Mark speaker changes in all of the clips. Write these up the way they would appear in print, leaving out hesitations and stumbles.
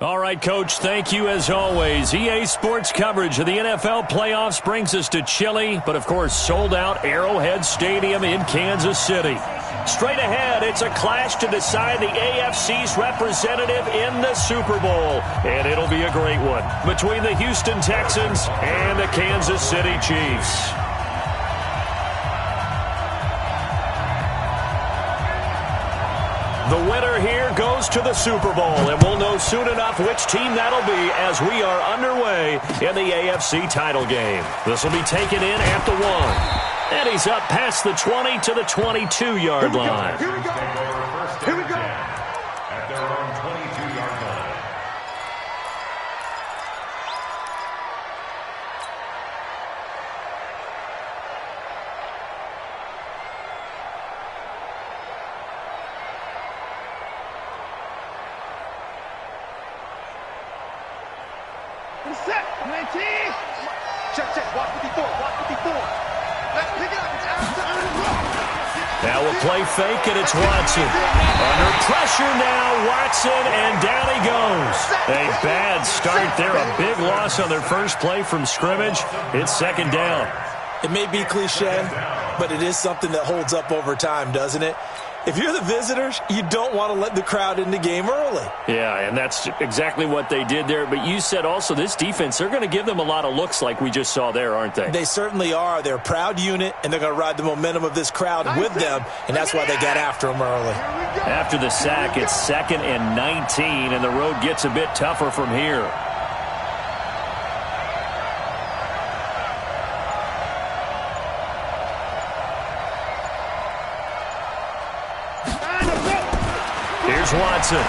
Speaker 1: All right, Coach, thank you as always. EA Sports coverage of the NFL playoffs brings us to chilly, but of course sold-out Arrowhead Stadium in Kansas City. Straight ahead, it's a clash to decide the AFC's representative in the Super Bowl, and it'll be a great one between the Houston Texans and the Kansas City Chiefs. The winner here goes to the Super Bowl, and we'll know soon enough which team that'll be as we are underway in the AFC title game. This will be taken in at the 1. And he's up past the 20 to the 22-yard line.
Speaker 2: Here we go. Here we go. At their own 22-yard line.
Speaker 3: Set, 19. Check. Walk 54. Let's pick it up. It's outside.
Speaker 1: Now a play fake, and it's Watson. Under pressure now, Watson, and down he goes. A bad start there. A big loss on their first play from scrimmage. It's second down.
Speaker 4: It may be cliche, but it is something that holds up over time, doesn't it? If you're the visitors, you don't want to let the crowd in the game early.
Speaker 1: Yeah, and that's exactly what they did there. But you said also this defense, they're going to give them a lot of looks like we just saw there, aren't they?
Speaker 4: They certainly are. They're a proud unit, and they're going to ride the momentum of this crowd with them, and that's why they got after them early.
Speaker 1: After the sack, it's 2nd and 19, and the road gets a bit tougher from here. Here's Watson.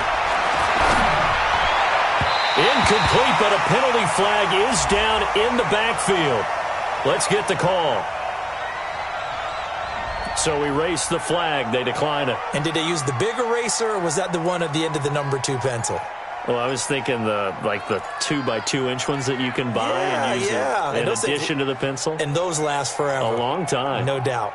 Speaker 1: Incomplete, but a penalty flag is down in the backfield. Let's get the call. So erase the flag. They decline it.
Speaker 4: And did they use the big eraser, or was that the one at the end of the number 2 pencil?
Speaker 1: Well, I was thinking the 2x2-inch ones that you can buy and use in addition to the pencil.
Speaker 4: And those last forever.
Speaker 1: A long time.
Speaker 4: No doubt.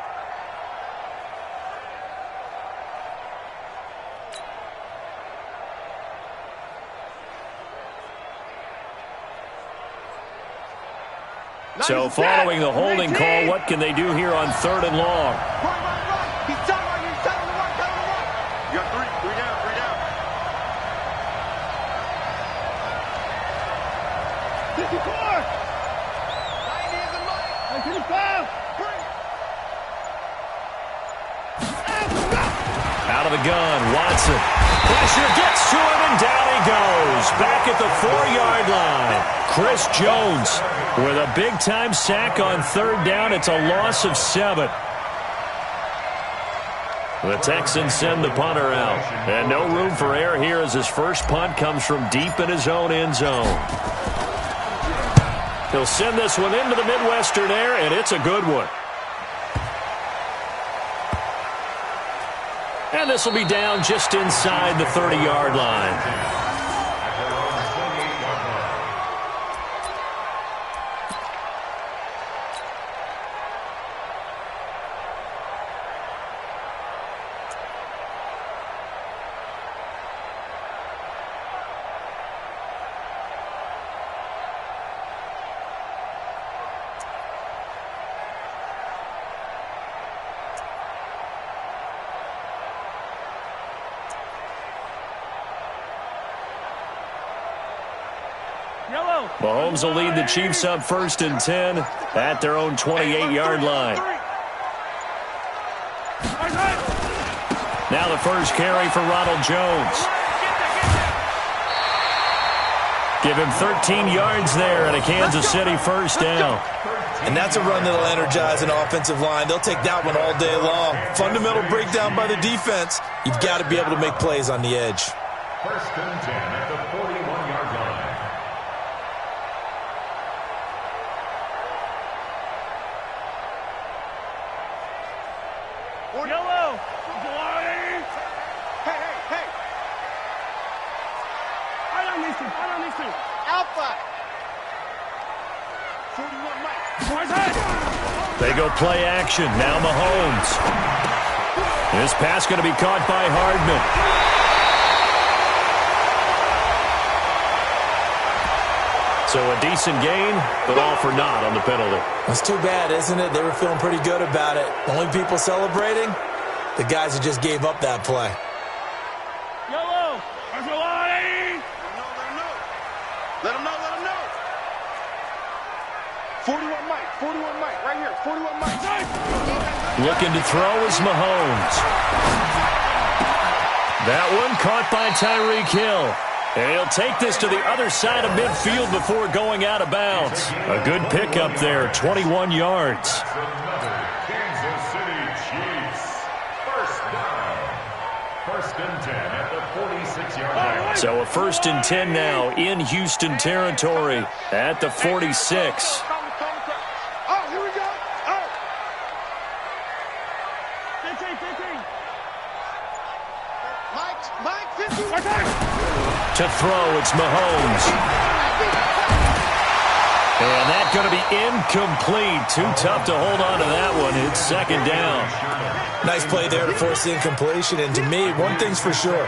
Speaker 1: So following the holding call, what can they do here on 3rd and long?
Speaker 3: He's down on you. Down on the run. You got 3 down. 54. 90 is the mark. 55.
Speaker 1: Out of the gun, Watson. Pressure gets to him, and down he goes. Back at the 4-yard line. Chris Jones with a big-time sack on 3rd down. It's a loss of 7. The Texans send the punter out. And no room for error here as his first punt comes from deep in his own end zone. He'll send this one into the Midwestern air, and it's a good one. And this will be down just inside the 30-yard line. Mahomes will lead the Chiefs up 1st and 10 at their own 28-yard line. Now the first carry for Ronald Jones. Give him 13 yards there and a Kansas City first down.
Speaker 4: And that's a run that'll energize an offensive line. They'll take that one all day long. Fundamental breakdown by the defense. You've got to be able to make plays on the edge.
Speaker 2: 1st and 10 at the 41-yard line.
Speaker 3: Yellow. Hey. I don't listen. Alpha.
Speaker 1: They go play action. Now Mahomes. This pass going to be caught by Hardman. So a decent gain, but all for naught on the penalty.
Speaker 4: That's too bad, isn't it? They were feeling pretty good about it. The only people celebrating, the guys who just gave up that play.
Speaker 3: Yellow! Let him know. 41 Mike, right here. 41 Mike.
Speaker 1: Looking to throw is Mahomes. That one caught by Tyreek Hill. And he'll take this to the other side of midfield before going out of bounds. A good pickup there, 21 yards.
Speaker 2: Kansas City Chiefs. First down. First and 10 at the 46-yard line.
Speaker 1: So a first and 10 now in Houston territory at the 46.
Speaker 3: Oh, here we go. Oh. 15. Mike, 50.
Speaker 1: To throw, it's Mahomes. And that's going to be incomplete. Too tough to hold on to that one. It's second down.
Speaker 4: Nice play there to force the incompletion. And to me, one thing's for sure.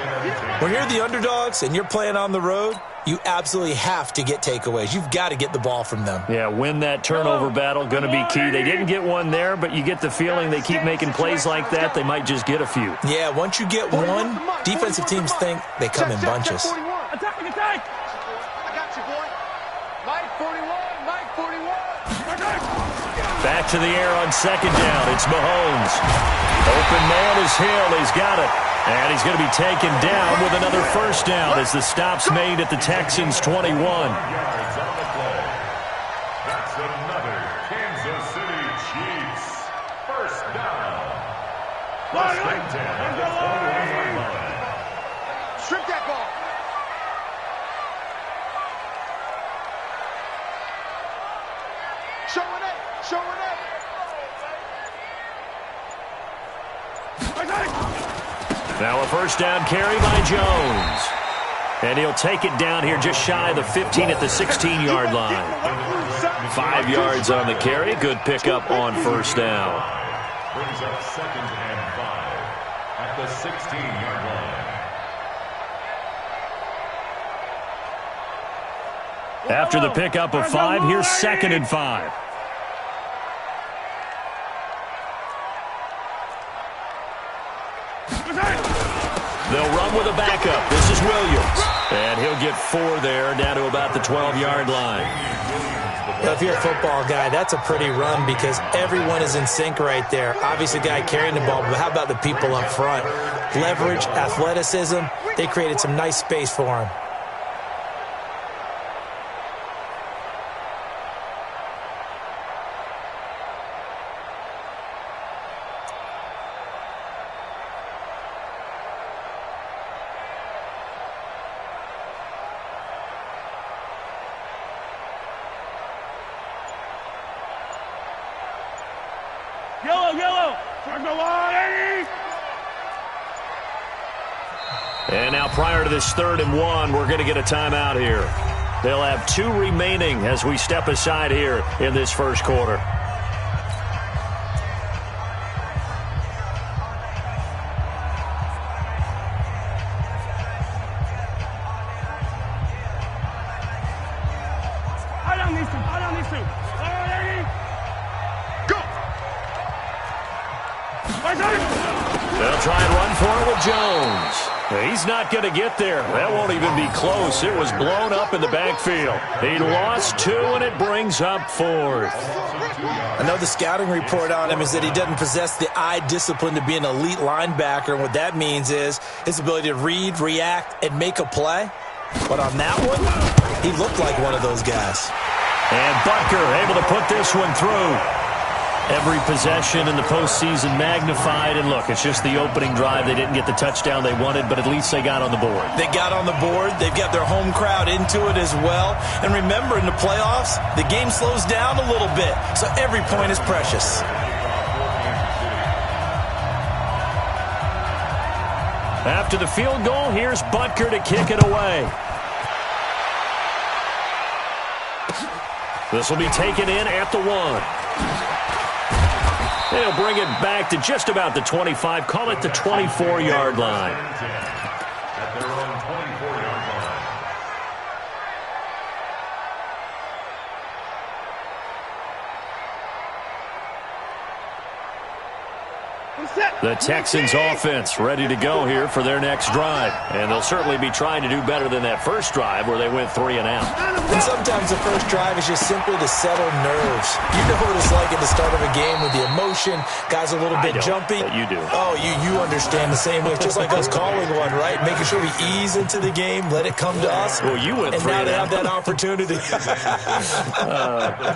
Speaker 4: When you're the underdogs and you're playing on the road, you absolutely have to get takeaways. You've got to get the ball from them.
Speaker 1: Yeah, win that turnover battle, going to be key. They didn't get one there, but you get the feeling they keep making plays like that, they might just get a few.
Speaker 4: Yeah, once you get one, defensive teams think they come in bunches.
Speaker 3: Attack! I got you, boy. Mike 41.
Speaker 1: Back to the air on second down. It's Mahomes. Open man is Hill. He's got it. And he's going to be taken down with another first down as the stop's made at the Texans' 21.
Speaker 2: Yards on the play. That's another Kansas City Chiefs. First down. First and 10 at the 21-yard line.
Speaker 3: Strip that ball. Showing it.
Speaker 1: Now a first down carry by Jones. And he'll take it down here just shy of the 15 at the 16-yard line. 5 yards on the carry. Good pickup on first down.
Speaker 2: Brings up second and 5 at the 16-yard line.
Speaker 1: After the pickup of 5, here's second and 5. They'll run with a backup. This is Williams. And he'll get 4 there, down to about the 12-yard line.
Speaker 4: Well, if you're a football guy, that's a pretty run because everyone is in sync right there. Obviously, the guy carrying the ball, but how about the people up front? Leverage, athleticism, they created some nice space for him.
Speaker 3: Yellow.
Speaker 1: And now prior to this 3rd and 1, we're going to get a timeout here. They'll have 2 remaining as we step aside here in this first quarter. They'll try and run for it with Jones. He's not going to get there. That won't even be close. It was blown up in the backfield. He lost 2, and it brings up 4th.
Speaker 4: I know the scouting report on him is that he doesn't possess the eye discipline to be an elite linebacker, and what that means is his ability to read, react, and make a play. But on that one, he looked like one of those guys.
Speaker 1: And Butker able to put this one through. Every possession in the postseason magnified. And look, it's just the opening drive. They didn't get the touchdown they wanted, but at least they got on the board.
Speaker 4: They got on the board. They've got their home crowd into it as well. And remember, in the playoffs, the game slows down a little bit. So every point is precious.
Speaker 1: After the field goal, here's Butker to kick it away. This will be taken in at the 1. They'll bring it back to just about the 25. Call it the 24-yard line.
Speaker 2: At their own 24-yard line.
Speaker 1: The Texans offense ready to go here for their next drive. And they'll certainly be trying to do better than that first drive where they went 3 and out.
Speaker 4: And sometimes the first drive is just simply to settle nerves. You know what it's like at the start of a game with the emotion. Guys a little bit jumpy.
Speaker 1: You do.
Speaker 4: Oh, you understand the same way. It's just like us calling one, right? Making sure we ease into the game, let it come to us.
Speaker 1: Well, you went 3 and out.
Speaker 4: And now they have that opportunity.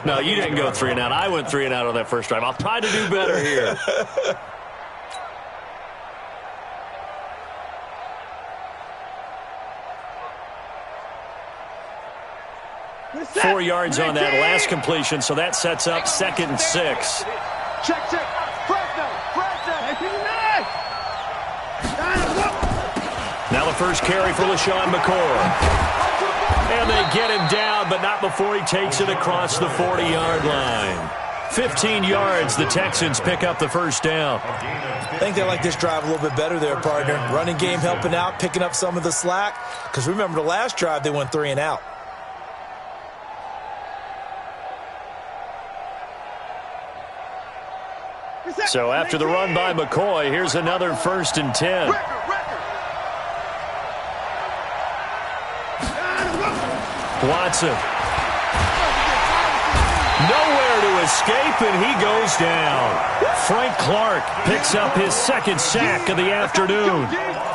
Speaker 1: No, you didn't go 3 and out. I went 3 and out on that first drive. I'll try to do better here. 4 yards on that last completion, so that sets up 2nd and 6.
Speaker 3: Check. Fresno.
Speaker 1: Now the first carry for LeSean McCoy. And they get him down, but not before he takes it across the 40-yard line. 15 yards, the Texans pick up the first down.
Speaker 4: I think they like this drive a little bit better there, partner. Running game helping out, picking up some of the slack. Because remember, the last drive, they went 3 and out.
Speaker 1: So after the run by McCoy, here's another 1st and 10. Watson. Nowhere to escape, and he goes down. Frank Clark picks up his 2nd sack of the afternoon.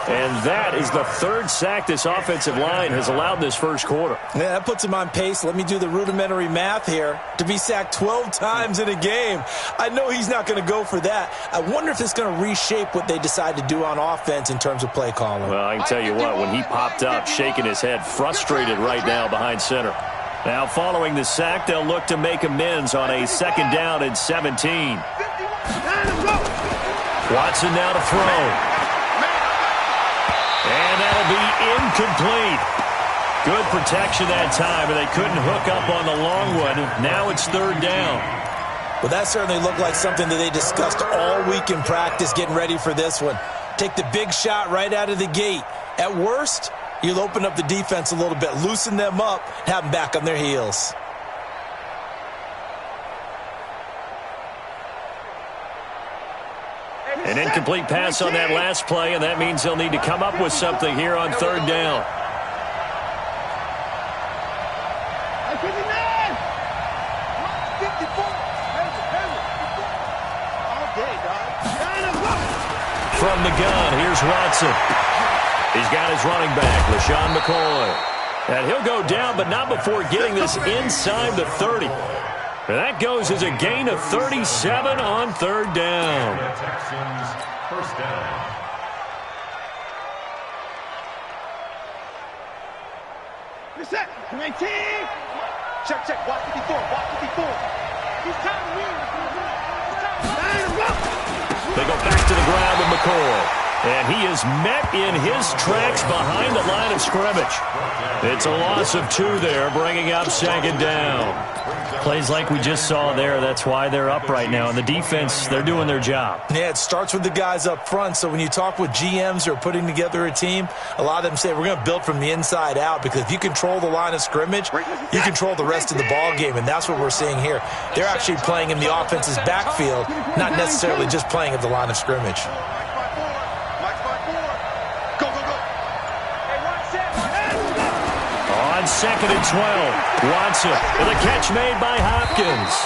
Speaker 1: And that is the 3rd sack this offensive line has allowed this first quarter.
Speaker 4: Yeah, that puts him on pace. Let me do the rudimentary math here. To be sacked 12 times in a game. I know he's not going to go for that. I wonder if it's going to reshape what they decide to do on offense in terms of play calling.
Speaker 1: Well, I can tell you what, when he popped up, shaking his head, frustrated right now behind center. Now following the sack, they'll look to make amends on a 2nd down and 17. Watson now to throw. And that'll be incomplete. Good protection that time, and they couldn't hook up on the long one. Now it's 3rd down.
Speaker 4: Well, that certainly looked like something that they discussed all week in practice, getting ready for this one. Take the big shot right out of the gate. At worst, you'll open up the defense a little bit, loosen them up, have them back on their heels.
Speaker 1: An incomplete pass on that last play, and that means they'll need to come up with something here on 3rd down. From the gun, here's Watson. He's got his running back, LeSean McCoy. And he'll go down, but not before getting this inside the 30. And that goes as a gain of 37 on 3rd down.
Speaker 2: Texans, 1st down.
Speaker 3: Reset. 19. Check. Watch 54. He's time to win.
Speaker 1: They go back to the ground with McCoy. And he is met in his tracks behind the line of scrimmage. It's a loss of 2 there, bringing up 2nd down. Plays like we just saw there, that's why they're up right now. And the defense, they're doing their job.
Speaker 4: Yeah, it starts with the guys up front. So when you talk with GMs who are putting together a team, a lot of them say we're going to build from the inside out, because if you control the line of scrimmage, you control the rest of the ball game, and that's what we're seeing here. They're actually playing in the offense's backfield, not necessarily just playing at the line of scrimmage.
Speaker 1: On 2nd and 12, Watson with a catch made by Hopkins.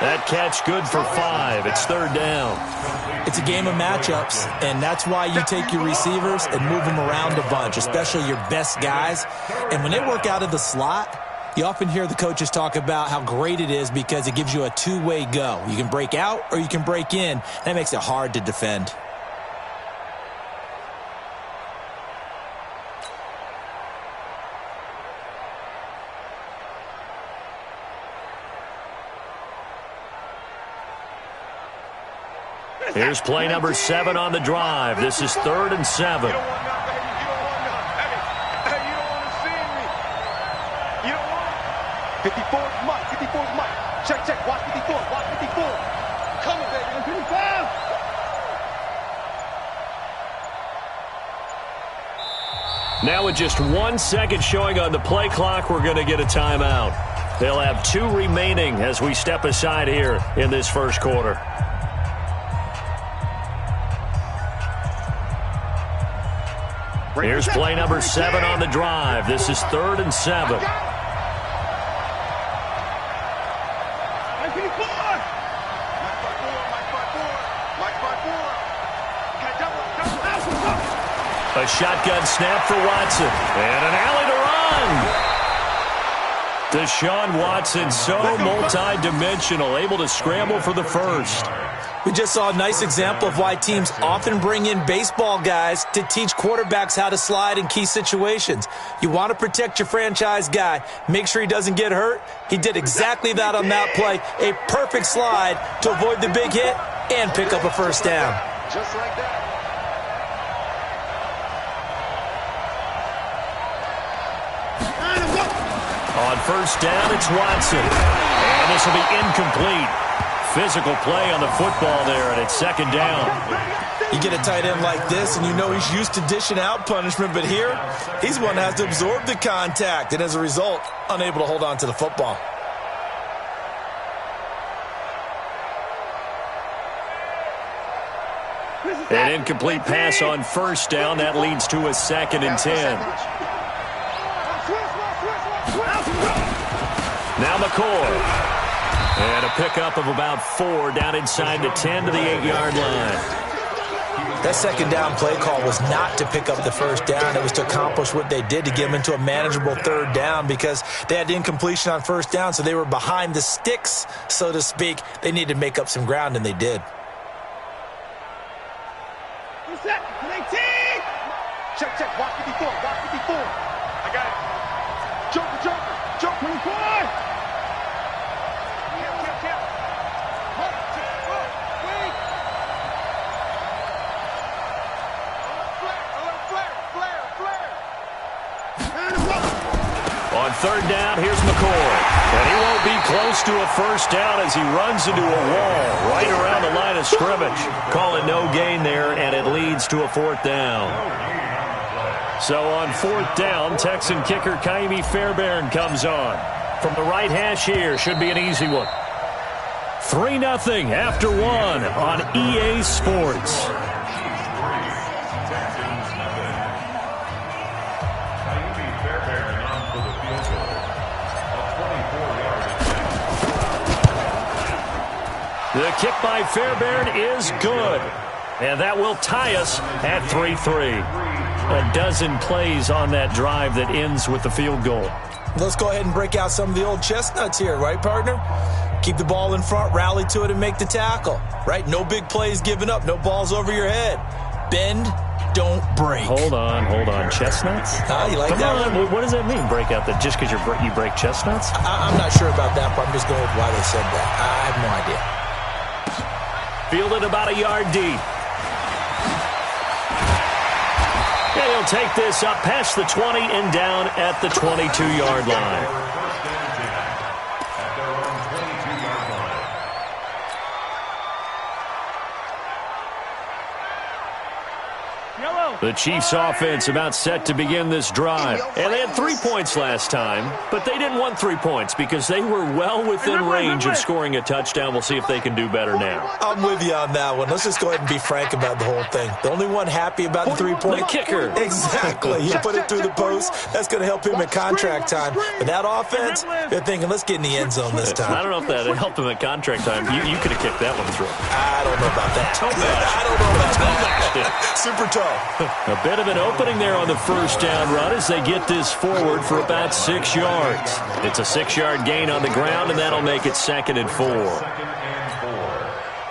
Speaker 1: That catch good for 5. It's 3rd down.
Speaker 4: It's a game of matchups, and that's why you take your receivers and move them around a bunch, especially your best guys. And when they work out of the slot, you often hear the coaches talk about how great it is because it gives you a two-way go. You can break out or you can break in. That makes it hard to defend.
Speaker 1: Here's play number 7 on the drive. This is 3rd and 7.
Speaker 3: You don't want none, baby. You don't want none. Hey, you don't want to see me. You don't want 54 is Mike. 54 is Mike. Check. Watch 54. Watch 54. Coming, baby. 55.
Speaker 1: Now with just 1 second showing on the play clock, we're going to get a timeout. They'll have 2 remaining as we step aside here in this first quarter. Here's play number 7 on the drive. This is 3rd and 7. A shotgun snap for Watson. And an alley to run. Deshaun Watson, so multi-dimensional, able to scramble for the first.
Speaker 4: We just saw a nice example of why teams often bring in baseball guys to teach quarterbacks how to slide in key situations. You want to protect your franchise guy. Make sure he doesn't get hurt. He did exactly that on that play. A perfect slide to avoid the big hit and pick up a first down.
Speaker 3: Just like that.
Speaker 1: On first down, it's Watson. And this will be incomplete. Physical play on the football there, and it's 2nd down.
Speaker 4: You get a tight end like this, and you know he's used to dishing out punishment, but here, he's one that has to absorb the contact, and as a result, unable to hold on to the football.
Speaker 1: An incomplete pass on first down. That leads to a 2nd and 10. Now McCoy. And a pickup of about 4 down inside the 10 to the 8-yard line.
Speaker 4: That 2nd down play call was not to pick up the first down. It was to accomplish what they did to get them into a manageable 3rd down because they had incompletion on first down, so they were behind the sticks, so to speak. They needed to make up some ground, and they did.
Speaker 3: Check. Watch 54. I got it. Joker. Boy.
Speaker 1: On 3rd down, here's McCoy. And he won't be close to a first down as he runs into a wall right around the line of scrimmage. Calling no gain there, and it leads to a 4th down. So on 4th down, Texan kicker Ka'imi Fairbairn comes on. From the right hash here, should be an easy one. 3-0 after 1 on EA Sports. The kick by Fairbairn is good. And that will tie us at 3-3. A dozen plays on that drive that ends with the field goal.
Speaker 4: Let's go ahead and break out some of the old chestnuts here, right, partner? Keep the ball in front, rally to it, and make the tackle, right? No big plays given up, no balls over your head. Bend, don't break.
Speaker 1: Hold on. Chestnuts?
Speaker 4: You like
Speaker 1: Come
Speaker 4: that
Speaker 1: on.
Speaker 4: one?
Speaker 1: What does that mean, break out? That just because you break chestnuts?
Speaker 4: I'm not sure about that, but I'm just going with why they said that. I have no idea.
Speaker 1: Fielded about a yard deep. And he'll take this up past the 20 and down at the 22-yard line. The Chiefs offense about set to begin this drive. And they had 3 points last time, but they didn't want 3 points because they were well within range of scoring a touchdown. We'll see if they can do better now.
Speaker 4: I'm with you on that one. Let's just go ahead and be frank about the whole thing. The only one happy about the 3-point.
Speaker 1: The kicker.
Speaker 4: Exactly. He put it through the post. That's going to help him at contract time. But that offense, they're thinking, let's get in the end zone this time.
Speaker 1: I don't know if that helped him at contract time. You could have kicked that one through.
Speaker 4: I don't know about that. I don't know about that. Super tall.
Speaker 1: A bit of an opening there on the first down run as they get this forward for about 6 yards. It's a 6-yard gain on the ground, and that'll make it 2nd and 4.
Speaker 2: 2nd and 4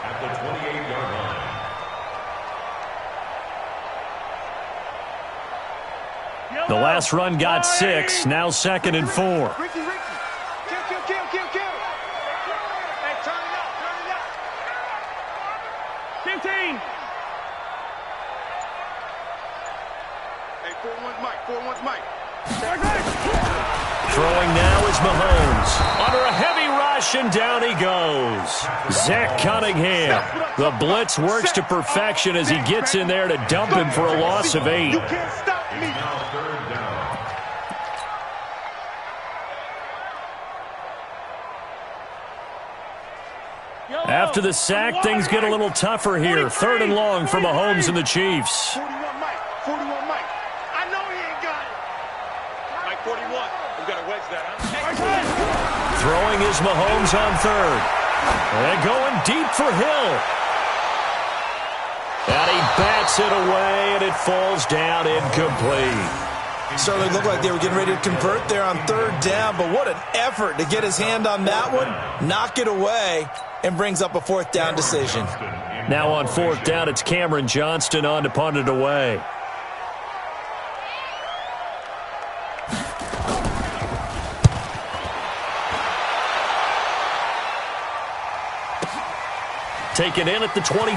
Speaker 2: at the 28-yard line.
Speaker 1: The last run got 6, now 2nd and 4.
Speaker 3: Ricky. Kill. Hey, turn it up. 15. Hey, 4-1's Mike.
Speaker 1: Throwing now is Mahomes. Under a heavy rush, and down he goes. Zach Cunningham. The blitz works to perfection as he gets in there to dump him for a loss of 8.
Speaker 3: You can't stop me.
Speaker 2: Now 3rd down.
Speaker 1: After the sack, things get a little tougher here. 3rd and long for Mahomes and the Chiefs.
Speaker 3: 41 Mike. I
Speaker 1: throwing is Mahomes on third. And going deep for Hill. And he bats it away, and it falls down incomplete.
Speaker 4: Certainly looked like they were getting ready to convert there on third down, but what an effort to get his hand on that one, knock it away, and brings up a fourth down decision.
Speaker 1: Now on fourth down, it's Cameron Johnston on to punt it away. Taken in at the 22.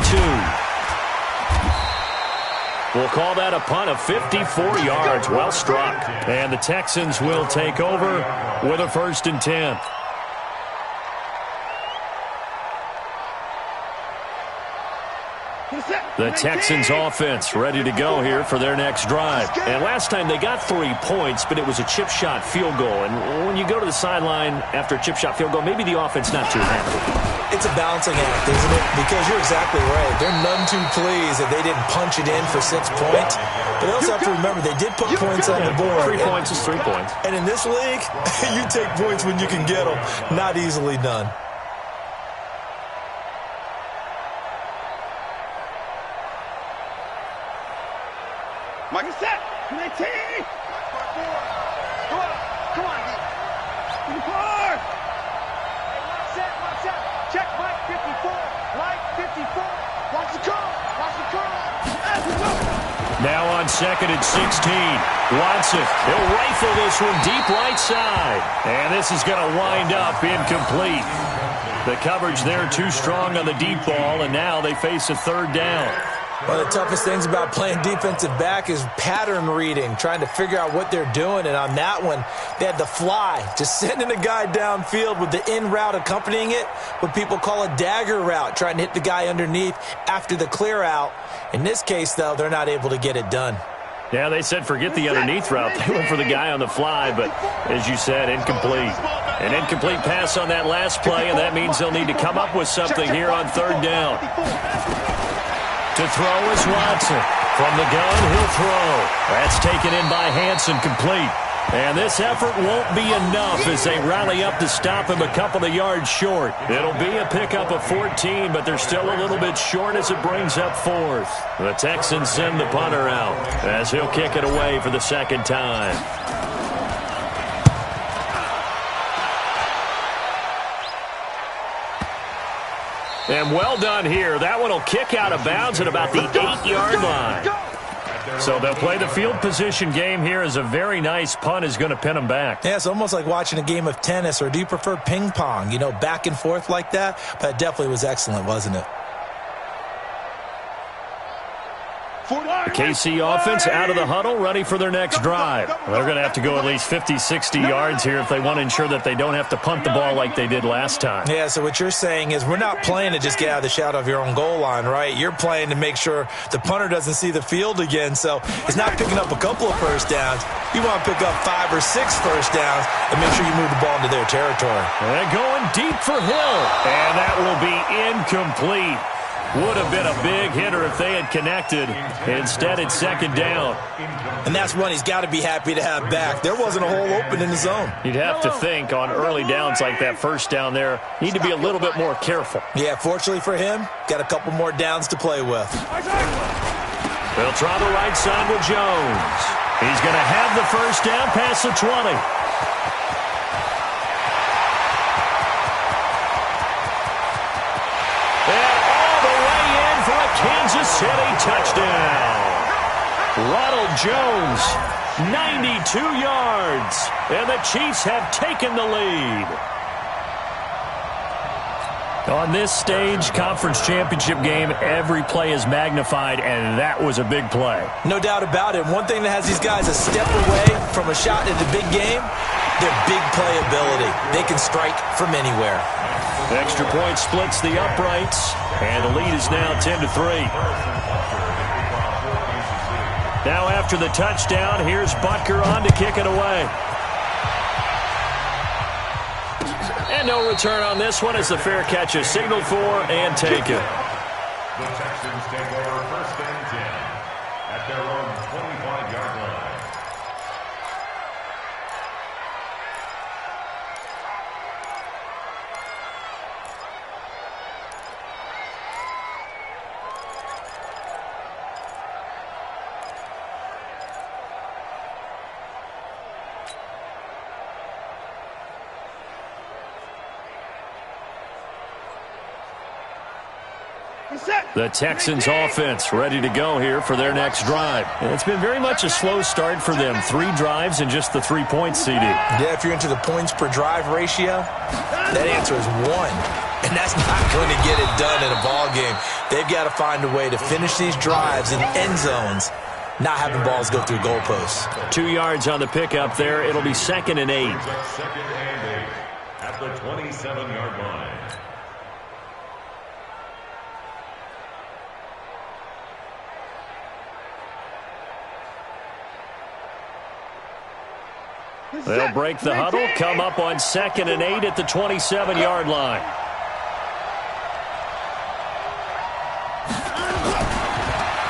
Speaker 1: We'll call that a punt of 54 yards. Well struck. And the Texans will take over with a 1st and 10. The Texans offense ready to go here for their next drive. And last time they got 3 points, but it was a chip shot field goal. And when you go to the sideline after a chip shot field goal, maybe the offense not too happy.
Speaker 4: It's a balancing act, isn't it? Because you're exactly right. They're none too pleased that they didn't punch it in for 6 points. But they also have to remember they did put points on the board.
Speaker 1: 3 points is 3 points.
Speaker 4: And in this league, you take points when you can get them. Not easily done.
Speaker 3: Mike is set. 19. Come on. Come on. Hard. Watch out. Check Mike 54. Mike 54. Watch the curl. Watch the curl.
Speaker 1: Now on 2nd and 16. Watson. He'll rifle this one deep right side. And this is going to wind up incomplete. The coverage there too strong on the deep ball, and now they face a 3rd down.
Speaker 4: One of the toughest things about playing defensive back is pattern reading, trying to figure out what they're doing. And on that one, they had the fly, just sending a guy downfield with the in route accompanying it, what people call a dagger route, trying to hit the guy underneath after the clear out. In this case, though, they're not able to get it done.
Speaker 1: Yeah, they said forget the underneath route. They went for the guy on the fly, but as you said, incomplete. An incomplete pass on that last play, and that means they'll need to come up with something here on 3rd down. To throw is Watson. From the gun, he'll throw. That's taken in by Hansen, complete. And this effort won't be enough as they rally up to stop him a couple of yards short. It'll be a pickup of 14, but they're still a little bit short as it brings up 4th. The Texans send the punter out as he'll kick it away for the 2nd time. And well done here. That one will kick out of bounds at about the 8-yard line. So they'll play the field position game here as a very nice punt is going to pin them back.
Speaker 4: Yeah, it's almost like watching a game of tennis, or do you prefer ping pong? You know, back and forth like that? But it definitely was excellent, wasn't it?
Speaker 1: The KC offense out of the huddle, ready for their next drive. They're going to have to go at least 50, 60 yards here if they want to ensure that they don't have to punt the ball like they did last time.
Speaker 4: Yeah, so what you're saying is we're not playing to just get out of the shadow of your own goal line, right? You're playing to make sure the punter doesn't see the field again. So it's not picking up a couple of first downs. You want to pick up 5 or 6 first downs and make sure you move the ball into their territory.
Speaker 1: And going deep for Hill. And that will be incomplete. Would have been a big hitter if they had connected. Instead, it's 2nd down.
Speaker 4: And that's one he's got to be happy to have back. There wasn't a hole open in the zone.
Speaker 1: You'd have to think on early downs like that first down there, need to be a little bit more careful.
Speaker 4: Yeah, fortunately for him, got a couple more downs to play with.
Speaker 1: They'll try the right side with Jones. He's going to have the first down past the 20. Kansas City touchdown. Ronald Jones, 92 yards. And the Chiefs have taken the lead. On this stage, conference championship game, every play is magnified, and that was a big play.
Speaker 4: No doubt about it. One thing that has these guys a step away from a shot in the big game, their big play ability. They can strike from anywhere.
Speaker 1: Extra point splits the uprights, and the lead is now 10-3. Now after the touchdown, here's Butker on to kick it away. And no return on this one as the fair catch is signaled for and taken.
Speaker 2: The Texans take over 1st and 10 at their own 25-yard line.
Speaker 1: The Texans offense ready to go here for their next drive. And it's been very much a slow start for them. 3 drives and just the 3 points, CD.
Speaker 4: Yeah, if you're into the points per drive ratio, that answer is 1. And that's not going to get it done in a ball game. They've got to find a way to finish these drives in end zones, not having balls go through goalposts.
Speaker 1: 2 yards on the pickup there. It'll be 2nd and 8.
Speaker 2: 2nd and 8 at the 27-yard line.
Speaker 1: They'll break the huddle, come up on 2nd and 8 at the 27-yard line.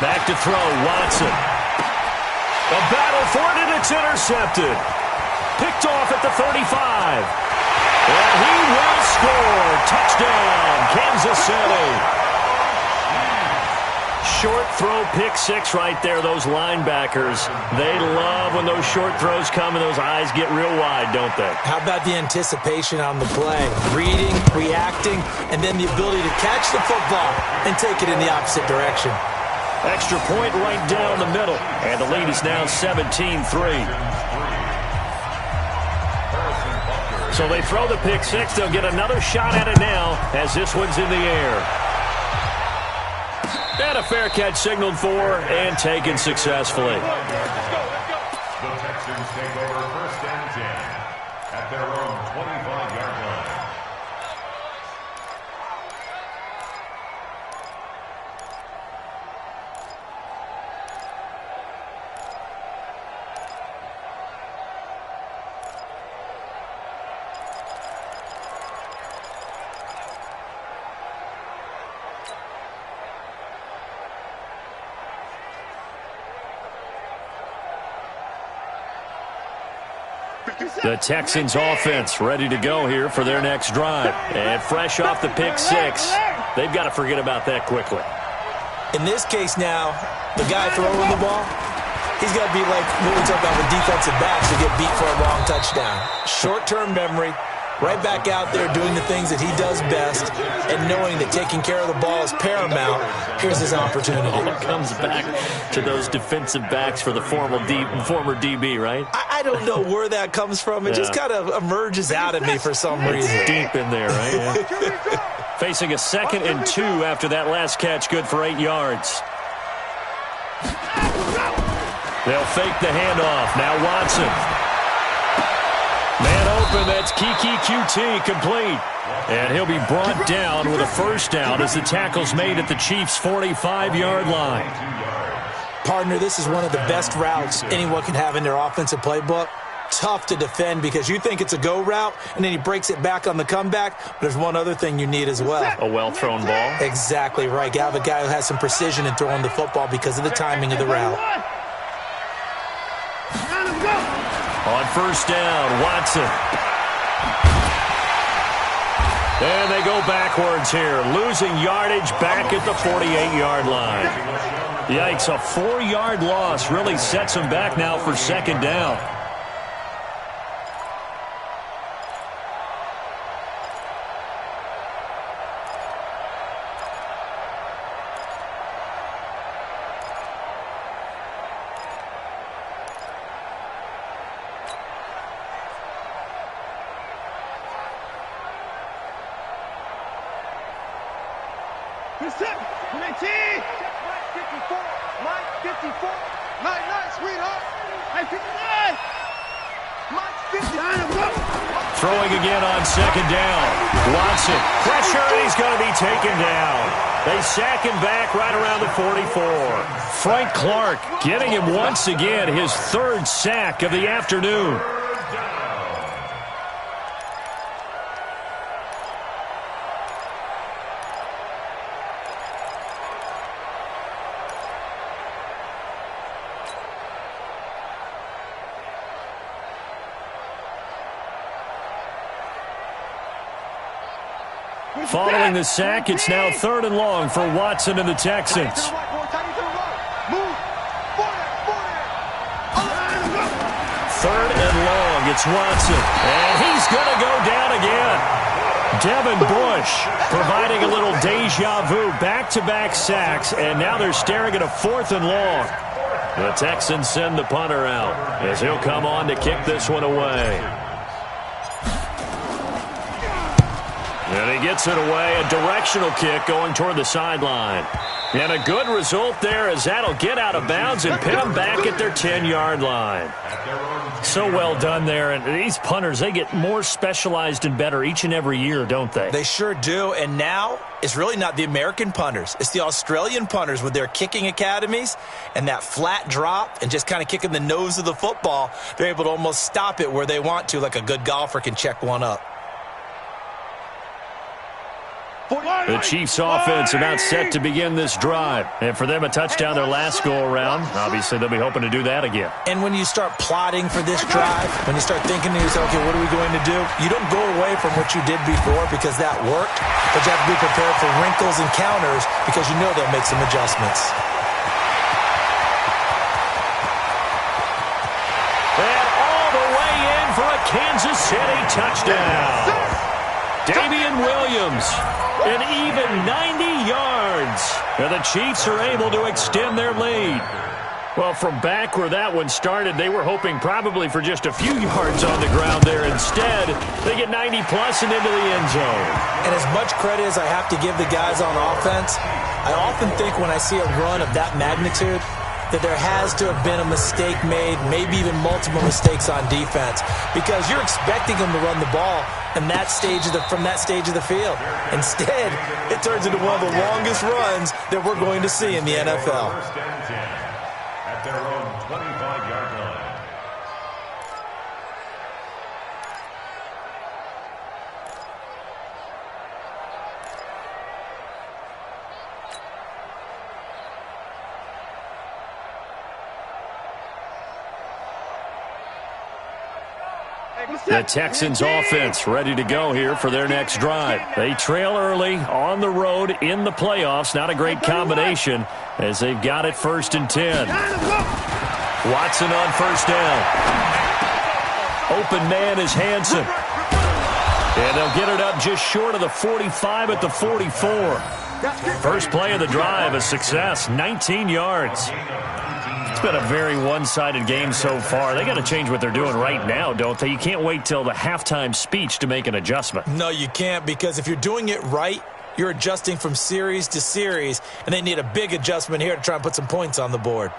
Speaker 1: Back to throw, Watson. A battle for it, and it's intercepted. Picked off at the 35. And he will score. Touchdown, Kansas City. Short throw, pick 6 right there. Those linebackers, they love when those short throws come and those eyes get real wide, don't they?
Speaker 4: How about the anticipation on the play? Reading, reacting, and then the ability to catch the football and take it in the opposite direction.
Speaker 1: Extra point right down the middle. And the lead is now 17-3. So they throw the pick 6. They'll get another shot at it now as this one's in the air. And a fair catch signaled for and taken successfully.
Speaker 2: The Texans take over 1st and 10 at their own 25-yard line.
Speaker 1: The Texans offense ready to go here for their next drive. And fresh off the pick 6, they've got to forget about that quickly.
Speaker 4: In this case now, the guy throwing the ball, he's got to be like what we talk about with defensive backs who get beat for a long touchdown. Short-term memory, right back out there doing the things that he does best, and knowing that taking care of the ball is paramount. Here's his opportunity.
Speaker 1: It comes back to those defensive backs for the former DB, right?
Speaker 4: I don't know where that comes from. It just kind of emerges out of me for some reason.
Speaker 1: It's deep in there, right? Yeah. Facing a 2nd and 2 after that last catch, good for 8 yards. They'll fake the handoff. Now Watson. Man open, that's Kiki QT complete. And he'll be brought down with a 1st down as the tackle's made at the Chiefs' 45-yard line.
Speaker 4: Partner, this is one of the best routes anyone can have in their offensive playbook. Tough to defend because you think it's a go route, and then he breaks it back on the comeback. But there's one other thing you need as well.
Speaker 1: A well-thrown ball.
Speaker 4: Exactly right. You have a guy who has some precision in throwing the football because of the timing of the route.
Speaker 1: On 1st down, Watson. And they go backwards here, losing yardage back at the 48-yard line. Yikes, a 4-yard loss really sets them back now for 2nd down. Throwing again on 2nd down. Watson, pressure, and he's going to be taken down. They sack him back right around the 44. Frank Clark getting him once again, his 3rd sack of the afternoon. Following the sack, it's now 3rd and long for Watson and the Texans. 3rd and long, it's Watson. And he's going to go down again. Devin Bush providing a little deja vu, back-to-back sacks, and now they're staring at a 4th and long. The Texans send the punter out as he'll come on to kick this one away. And he gets it away, a directional kick going toward the sideline. And a good result there as that'll get out of bounds and pin them back at their 10-yard line. So well done there. And these punters, they get more specialized and better each and every year, don't they?
Speaker 4: They sure do. And now it's really not the American punters. It's the Australian punters with their kicking academies and that flat drop and just kind of kicking the nose of the football. They're able to almost stop it where they want to, like a good golfer can check one up.
Speaker 1: The Chiefs offense about set to begin this drive. And for them, a touchdown their last go-around. Obviously, they'll be hoping to do that again.
Speaker 4: And when you start plotting for this drive, when you start thinking to yourself, okay, what are we going to do? You don't go away from what you did before because that worked. But you have to be prepared for wrinkles and counters because you know they'll make some adjustments.
Speaker 1: And all the way in for a Kansas City touchdown. Damian Williams, an even 90 yards. And the Chiefs are able to extend their lead. Well, from back where that one started, they were hoping probably for just a few yards on the ground there. Instead, they get 90-plus and into the end zone.
Speaker 4: And as much credit as I have to give the guys on offense, I often think when I see a run of that magnitude that there has to have been a mistake made, maybe even multiple mistakes on defense, because you're expecting them to run the ball in that stage of from that stage of the field. Instead, it turns into one of the longest runs that we're going to see in the NFL.
Speaker 2: First and 10 at their own 25-yard line.
Speaker 1: The Texans offense ready to go here for their next drive. They trail early on the road in the playoffs. Not a great combination as they've got it 1st and 10. Watson on 1st down. Open man is Hansen. And they'll get it up just short of the 45 at the 44. First play of the drive, a success, 19 yards. It's been a very one-sided game so far. They got to change what they're doing right now, don't they? You can't wait till the halftime speech to make an adjustment.
Speaker 4: No, you can't, because if you're doing it right, you're adjusting from series to series, and they need a big adjustment here to try and put some points on the board.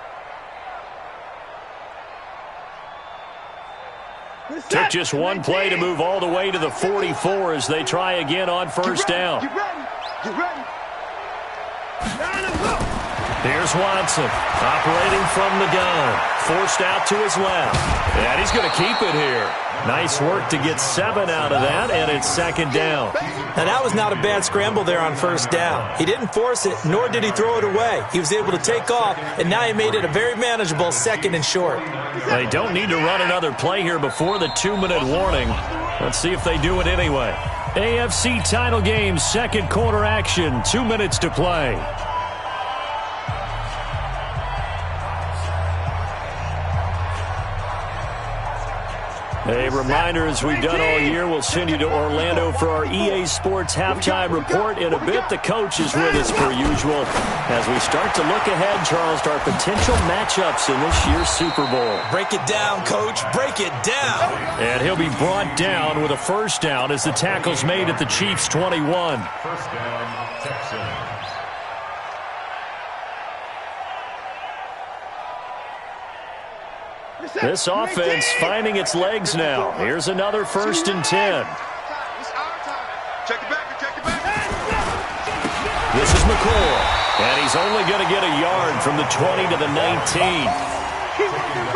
Speaker 1: Took just one play to move all the way to the 44 as they try again on 1st down.
Speaker 3: Get ready.
Speaker 1: Here's Watson, operating from the gun. Forced out to his left. And he's going to keep it here. Nice work to get 7 out of that, and it's 2nd down.
Speaker 4: Now, that was not a bad scramble there on 1st down. He didn't force it, nor did he throw it away. He was able to take off, and now he made it a very manageable 2nd and short.
Speaker 1: They don't need to run another play here before the 2-minute warning. Let's see if they do it anyway. AFC title game, 2nd quarter action, 2 minutes to play. A reminder, as we've done all year, we'll send you to Orlando for our EA Sports halftime report. In a bit, the coach is with us per usual as we start to look ahead, Charles, to our potential matchups in this year's Super Bowl.
Speaker 4: Break it down, Coach. Break it down.
Speaker 1: And he'll be brought down with a 1st down as the tackle's made at the Chiefs' 21.
Speaker 2: 1st down, Texans.
Speaker 1: This offense finding its legs now. Here's another 1st and 10.
Speaker 3: Check it back.
Speaker 1: This is McCoy, and he's only going to get a yard from the 20 to the 19.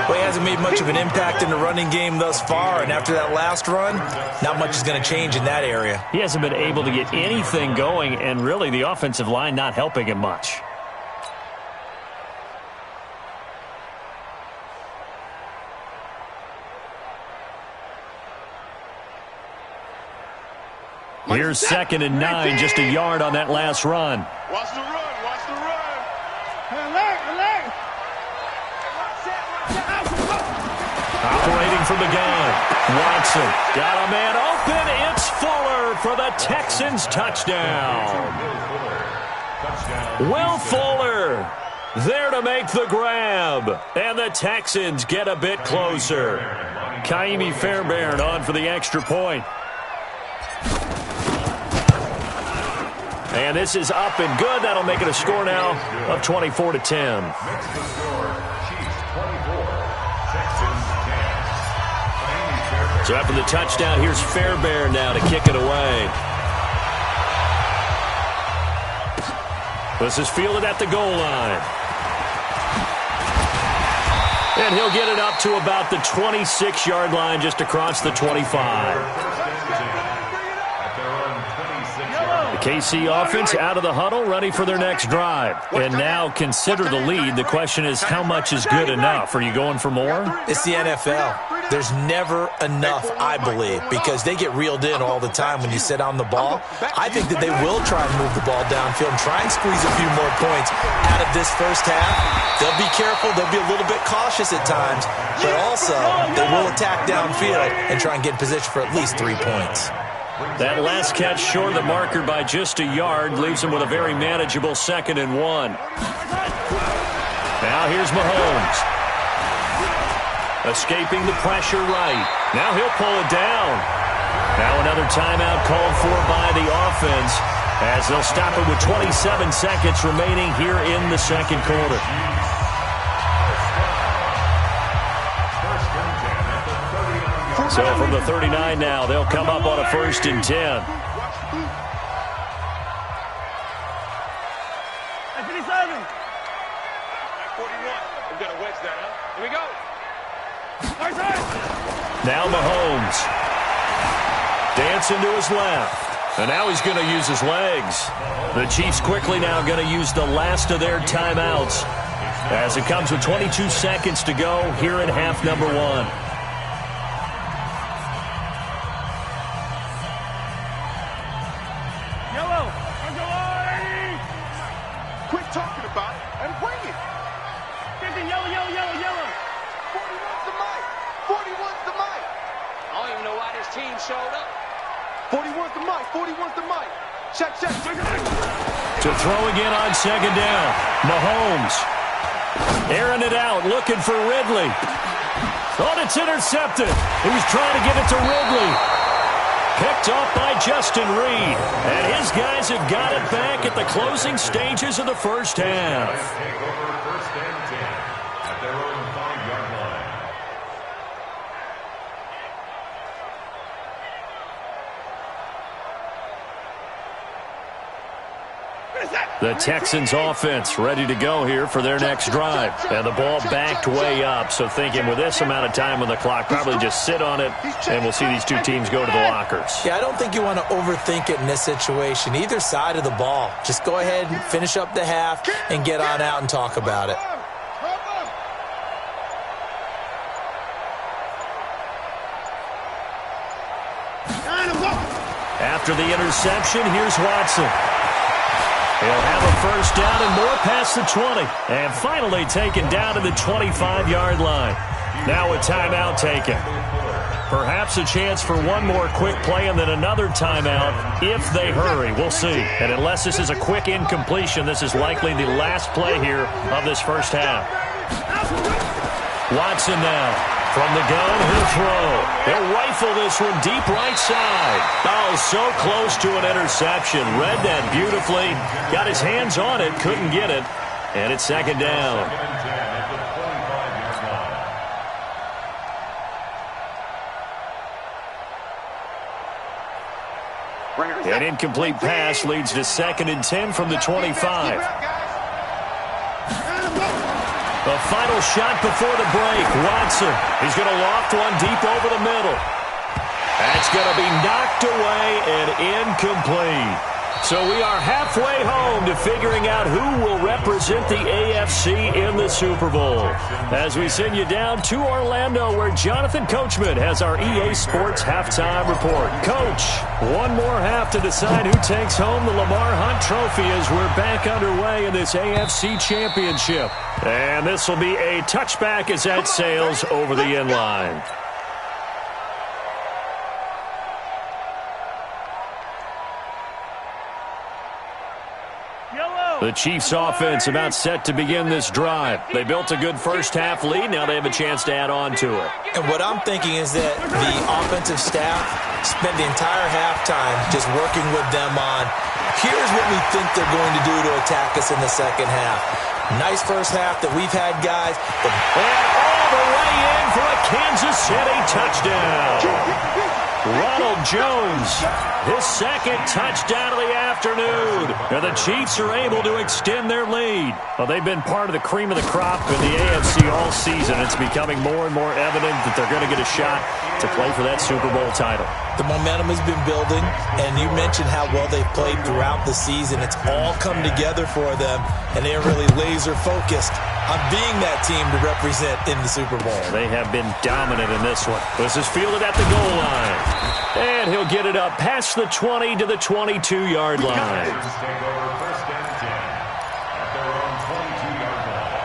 Speaker 4: Well, he hasn't made much of an impact in the running game thus far, and after that last run, not much is going to change in that area.
Speaker 1: He hasn't been able to get anything going, and really the offensive line not helping him much. Here's 2nd and 9, just a yard on that last run.
Speaker 3: Watch the run.
Speaker 1: Operating looking from the gun. Watson got a man open. It's Fuller for the Texans touchdown. Will Fuller there to make the grab. And the Texans get a bit closer. Ka'imi Fairbairn on for the extra point. And this is up and good. That'll make it a score now of 24-10. So after the touchdown, here's Fairbairn now to kick it away. This is fielded at the goal line. And he'll get it up to about the 26-yard line, just across the 25. The KC offense out of the huddle, ready for their next drive. And now consider the lead. The question is, how much is good enough? Are you going for more?
Speaker 4: It's the NFL. There's never enough, I believe, because they get reeled in all the time when you sit on the ball. I think that they will try and move the ball downfield and try and squeeze a few more points out of this first half. They'll be careful. They'll be a little bit cautious at times, but also they will attack downfield and try and get in position for at least 3 points.
Speaker 1: That last catch short of the marker by just a yard leaves him with a very manageable 2nd and 1. Now here's Mahomes. Escaping the pressure right. Now he'll pull it down. Now another timeout called for by the offense as they'll stop it with 27 seconds remaining here in the second quarter. So from the 39 now, they'll come up on a 1st and 10. Now Mahomes. Dancing to his left. And now he's going to use his legs. The Chiefs quickly now going to use the last of their timeouts as it comes with 22 seconds to go here in half number 1.
Speaker 3: Yellow, quit talking about it and bring it. Yellow, yellow, yellow, yellow. 41's the mic. 41's the mic.
Speaker 5: I don't even know why this team showed up.
Speaker 3: 41's the mic. 41's the mic. Check, check.
Speaker 1: To throw again on 2nd down. Mahomes. Airing it out, looking for Ridley. Oh, it's intercepted. He was trying to get it to Ridley. Picked off by Justin Reed. And his guys have got it back at the closing stages of the first half.
Speaker 2: Take over 1st and 10 at their own 5-yard line.
Speaker 1: The Texans offense ready to go here for their next drive. And the ball backed way up. So thinking with this amount of time on the clock, probably just sit on it, and we'll see these two teams go to the lockers.
Speaker 4: Yeah, I don't think you want to overthink it in this situation. Either side of the ball. Just go ahead and finish up the half and get on out and talk about it.
Speaker 1: After the interception, here's Watson. He'll have a 1st down and more past the 20. And finally taken down to the 25-yard line. Now a timeout taken. Perhaps a chance for one more quick play and then another timeout if they hurry. We'll see. And unless this is a quick incompletion, this is likely the last play here of this first half. Watson now. From the gun, he'll throw. He'll rifle this one deep right side. Oh, so close to an interception. Read that beautifully. Got his hands on it, couldn't get it. And it's 2nd down. An incomplete pass leads to 2nd and 10 from the 25. The final shot before the break. Watson. He's going to loft one deep over the middle. That's going to be knocked away and incomplete. So we are halfway home to figuring out who will represent the AFC in the Super Bowl. As we send you down to Orlando, where Jonathan Coachman has our EA Sports Halftime Report. Coach, one more half to decide who takes home the Lamar Hunt Trophy as we're back underway in this AFC Championship. And this will be a touchback as that sails over the end line. The Chiefs offense about set to begin this drive. They built a good first half lead. Now they have a chance to add on to it.
Speaker 4: And what I'm thinking is that the offensive staff spent the entire halftime just working with them on, here's what we think they're going to do to attack us in the second half. Nice first half that we've had, guys.
Speaker 1: And all the way in for a Kansas City touchdown. Ronald Jones, his second touchdown of the afternoon. And the Chiefs are able to extend their lead. Well, they've been part of the cream of the crop in the AFC all season. It's becoming more and more evident that they're going to get a shot to play for that Super Bowl title.
Speaker 4: The momentum has been building, and you mentioned how well they've played throughout the season. It's all come together for them, and they're really laser-focused on being that team to represent in the Super Bowl.
Speaker 1: They have been dominant in this one. This is fielded at the goal line. And he'll get it up past the 20 to the 22-yard line.
Speaker 2: Take over first and 10 at their own 22-yard line.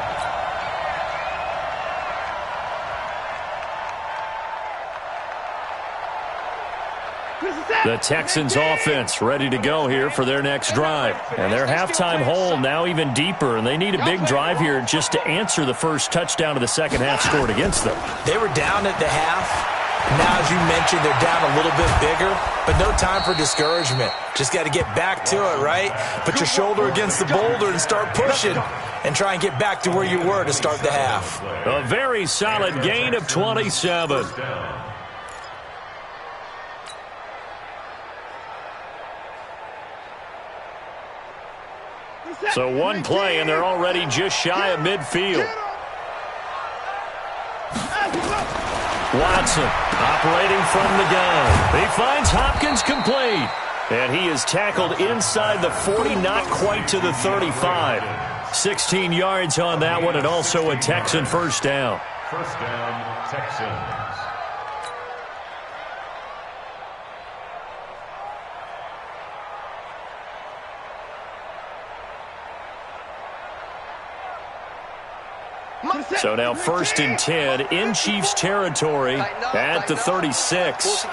Speaker 1: The Texans offense ready to go here for their next drive. And their halftime hole now even deeper, and they need a big drive here just to answer the first touchdown of the second half scored against them.
Speaker 4: They were down at the half. Now, as you mentioned, they're down a little bit bigger, but no time for discouragement. Just got to get back to it, right? Put your shoulder against the boulder and start pushing and try and get back to where you were to start the half.
Speaker 1: A very solid gain of 27. So one play, and they're already just shy of midfield. Watson operating from the gun. He finds Hopkins complete. And he is tackled inside the 40, not quite to the 35. 16 yards on that one, and also a Texan first down.
Speaker 2: First down, Texans.
Speaker 1: So now first and 10 in Chiefs territory at the 36.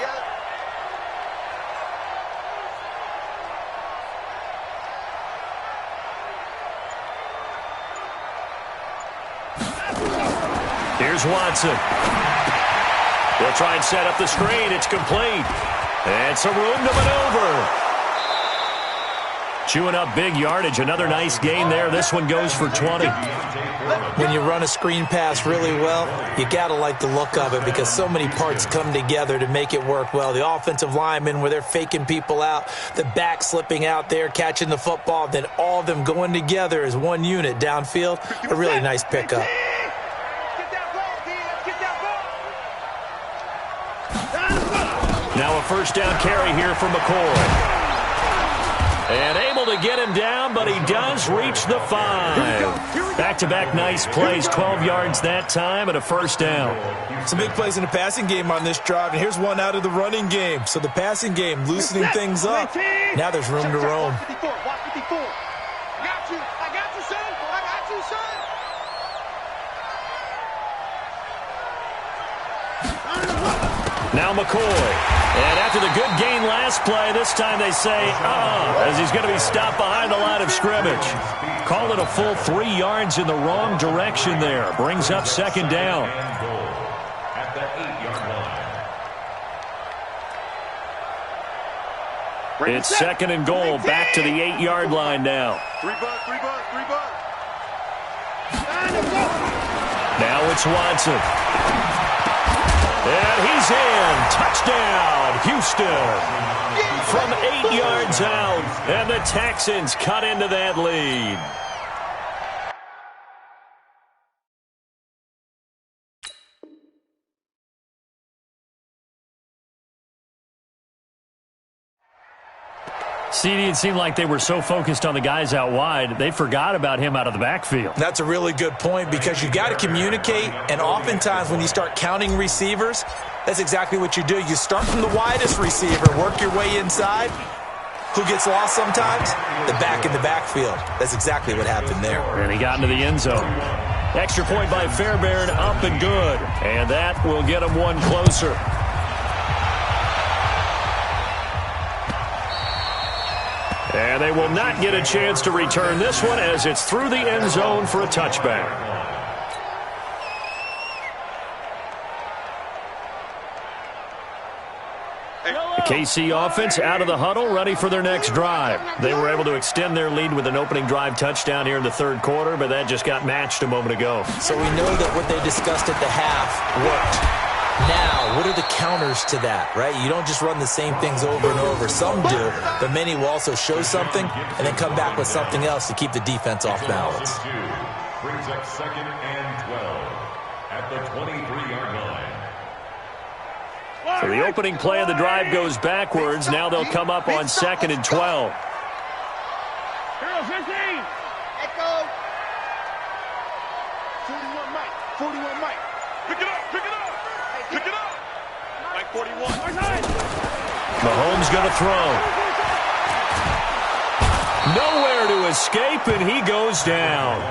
Speaker 1: Here's Watson. They'll try and set up the screen. It's complete. And some room to maneuver. Chewing up big yardage. Another nice gain there. This one goes for 20.
Speaker 4: When you run a screen pass really well, you got to like the look of it because so many parts come together to make it work well. The offensive linemen, where they're faking people out, the back slipping out there, catching the football, then all of them going together as one unit downfield. A really nice pickup.
Speaker 1: Now a first down carry here for McCoy. And able to get him down, but he does reach the 5. Back-to-back nice plays, 12 yards that time, and a first down.
Speaker 4: Some big plays in the passing game on this drive, and here's one out of the running game. So the passing game loosening things up. Now there's room to roam.
Speaker 1: Now McCoy. And after the good gain last play, this time they say, as he's going to be stopped behind the line of scrimmage. Call it a full 3 yards in the wrong direction there. Brings up second down.
Speaker 2: At the 8-yard line.
Speaker 1: It's second and goal, back to the 8-yard line now. Now it's Watson. And he's in. Touchdown, Houston. From 8 yards out, and the Texans cut into that lead. CD, it seemed like they were so focused on the guys out wide, they forgot about him out of the backfield.
Speaker 4: That's a really good point because you got to communicate, and oftentimes when you start counting receivers, that's exactly what you do. You start from the widest receiver, work your way inside. Who gets lost sometimes? The back in the backfield. That's exactly what happened there.
Speaker 1: And he got into the end zone. Extra point by Fairbairn, up and good. And that will get him one closer. And they will not get a chance to return this one as it's through the end zone for a touchback. The KC offense out of the huddle, ready for their next drive. They were able to extend their lead with an opening drive touchdown here in the third quarter, but that just got matched a moment ago.
Speaker 4: So we know that what they discussed at the half worked. Now, what are the counters to that, right? You don't just run the same things over and over. Some do, but many will also show something and then come back with something else to keep the defense off balance.
Speaker 2: Brings up 2nd and 12 at the 23-yard line.
Speaker 1: So the opening play of the drive goes backwards. Now they'll come up on 2nd and 12.
Speaker 3: Hero 15. Let's go. 41 Mike. 41 Mike. Pick it up. Pick it up. Pick it up. Mike 41.
Speaker 1: Mahomes going to throw. Nowhere to escape, and he goes down.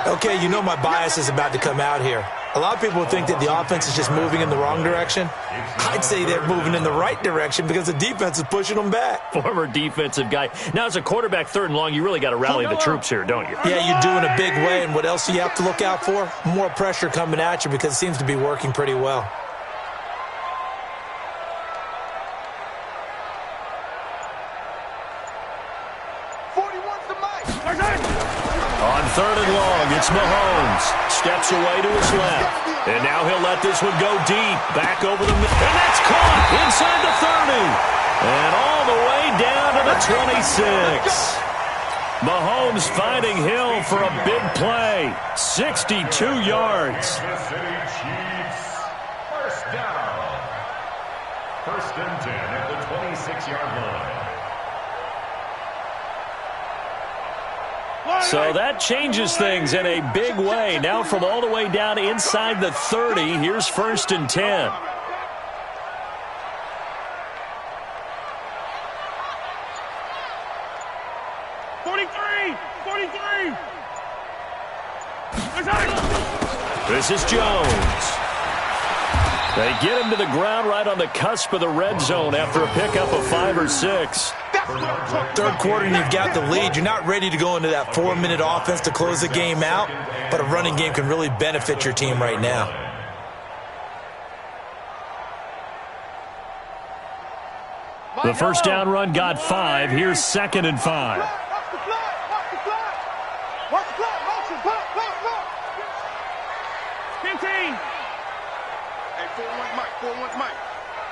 Speaker 4: Okay, you know my bias is about to come out here. A lot of people think that the offense is just moving in the wrong direction. I'd say they're moving in the right direction because the defense is pushing them back.
Speaker 1: Former defensive guy. Now, as a quarterback, 3rd and long, you really got to rally the troops here, don't you?
Speaker 4: Yeah, you do in a big way, and what else do you have to look out for? More pressure coming at you because it seems to be working pretty well.
Speaker 1: On 3rd and long, it's Mahomes. Steps away to his left. And now he'll let this one go deep. Back over the middle. And that's caught inside the 30. And all the way down to the 26. Mahomes finding Hill for a big play. 62 yards.
Speaker 2: Kansas City Chiefs. First down. 1st and 10 at the 26-yard line.
Speaker 1: So that changes things in a big way. Now from all the way down inside the 30, here's 1st and 10. This is Jones. They get him to the ground right on the cusp of the red zone after a pickup of 5 or 6.
Speaker 4: Third quarter and you've got the lead. You're not ready to go into that 4-minute offense to close the game out, but a running game can really benefit your team right now.
Speaker 1: The first down run got 5. Here's 2nd and 5.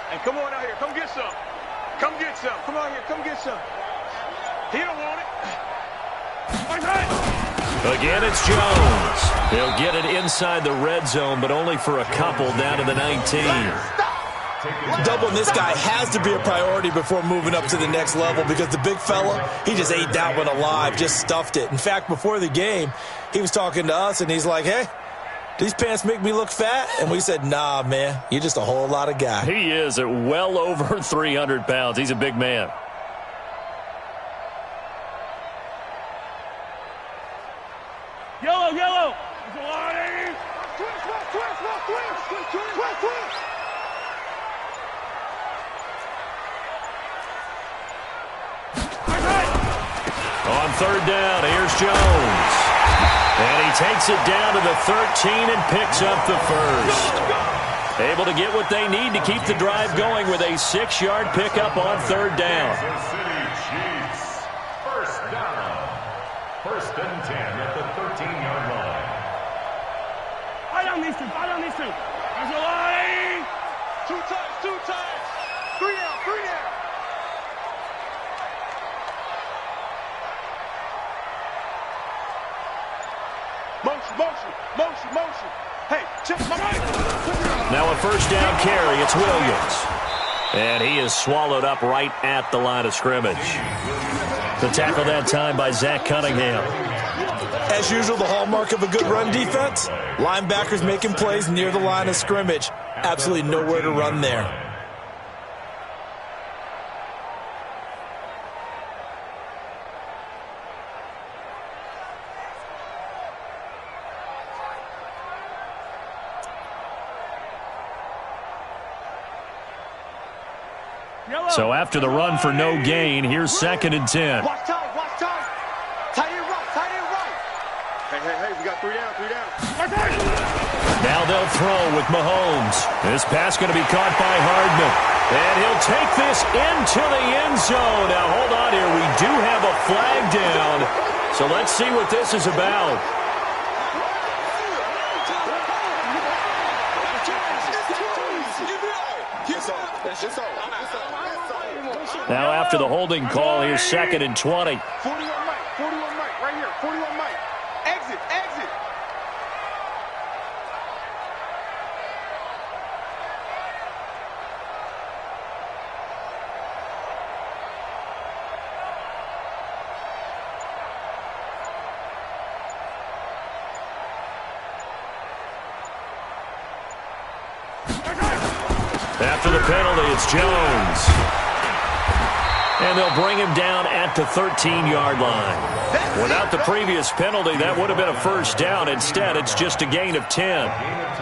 Speaker 3: Hey, come on out here. Come get some. Come get some. Come on here. Come get some. He don't want it.
Speaker 1: Again, it's Jones. He'll get it inside the red zone, but only for a couple down to the 19.
Speaker 4: Doubling this guy has to be a priority before moving up to the next level because the big fella, he just ate that one alive, just stuffed it. In fact, before the game, he was talking to us, and he's like, hey, these pants make me look fat? And we said, nah, man, you're just a whole lot of guy.
Speaker 1: He is at well over 300 pounds. He's a big man.
Speaker 3: Yellow, yellow.
Speaker 1: On 3rd down, here's Jones. And he takes it down to the 13 and picks up the first. Able to get what they need to keep the drive going with a 6-yard pickup on 3rd down.
Speaker 2: Kansas City Chiefs. First down. 1st and 10 at the 13-yard line.
Speaker 3: Right on these two. Right on these two. There's a line. 2 times. 2 times. 3 down. 3 down. Motion, motion, motion, motion. Hey, check my right.
Speaker 1: Now a first down carry. It's Williams. And he is swallowed up right at the line of scrimmage. The tackle that time by Zach Cunningham.
Speaker 4: As usual, the hallmark of a good run defense, linebackers making plays near the line of scrimmage. Absolutely nowhere to run there.
Speaker 1: So after the run for no gain, here's 2nd and 10.
Speaker 3: Watch time, watch time. Tight end right, tight end right. Hey, we got 3 down, 3 down.
Speaker 1: Now they'll throw with Mahomes. This pass going to be caught by Hardman. And he'll take this into the end zone. Now hold on here. We do have a flag down. So let's see what this is about. Now after the holding call, here's 2nd and 20.
Speaker 3: 41 Mike, right here, 41 Mike. Exit.
Speaker 1: After the penalty, it's Jones. And they'll bring him down at the 13-yard line. Without the previous penalty, that would have been a first down. Instead, it's just a gain of 10.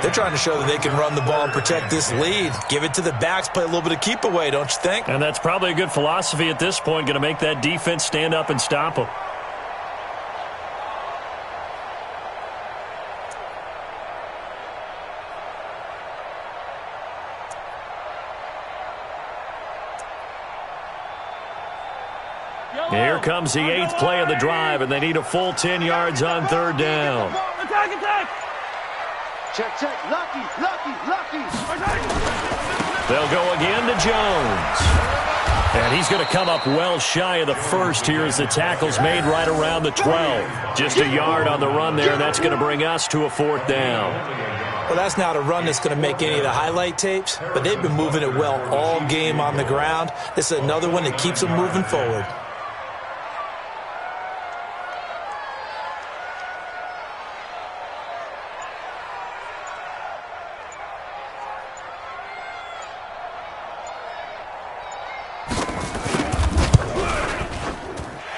Speaker 4: They're trying to show that they can run the ball and protect this lead. Give it to the backs, play a little bit of keep away, don't you think?
Speaker 1: And that's probably a good philosophy at this point, going to make that defense stand up and stop them. Here comes the 8th play of the drive, and they need a full 10 yards on 3rd down.
Speaker 3: Attack. Check. Lucky.
Speaker 1: They'll go again to Jones. And he's going to come up well shy of the first here as the tackle's made right around the 12. Just a yard on the run there, and that's going to bring us to a 4th down.
Speaker 4: Well, that's not a run that's going to make any of the highlight tapes, but they've been moving it well all game on the ground. This is another one that keeps them moving forward.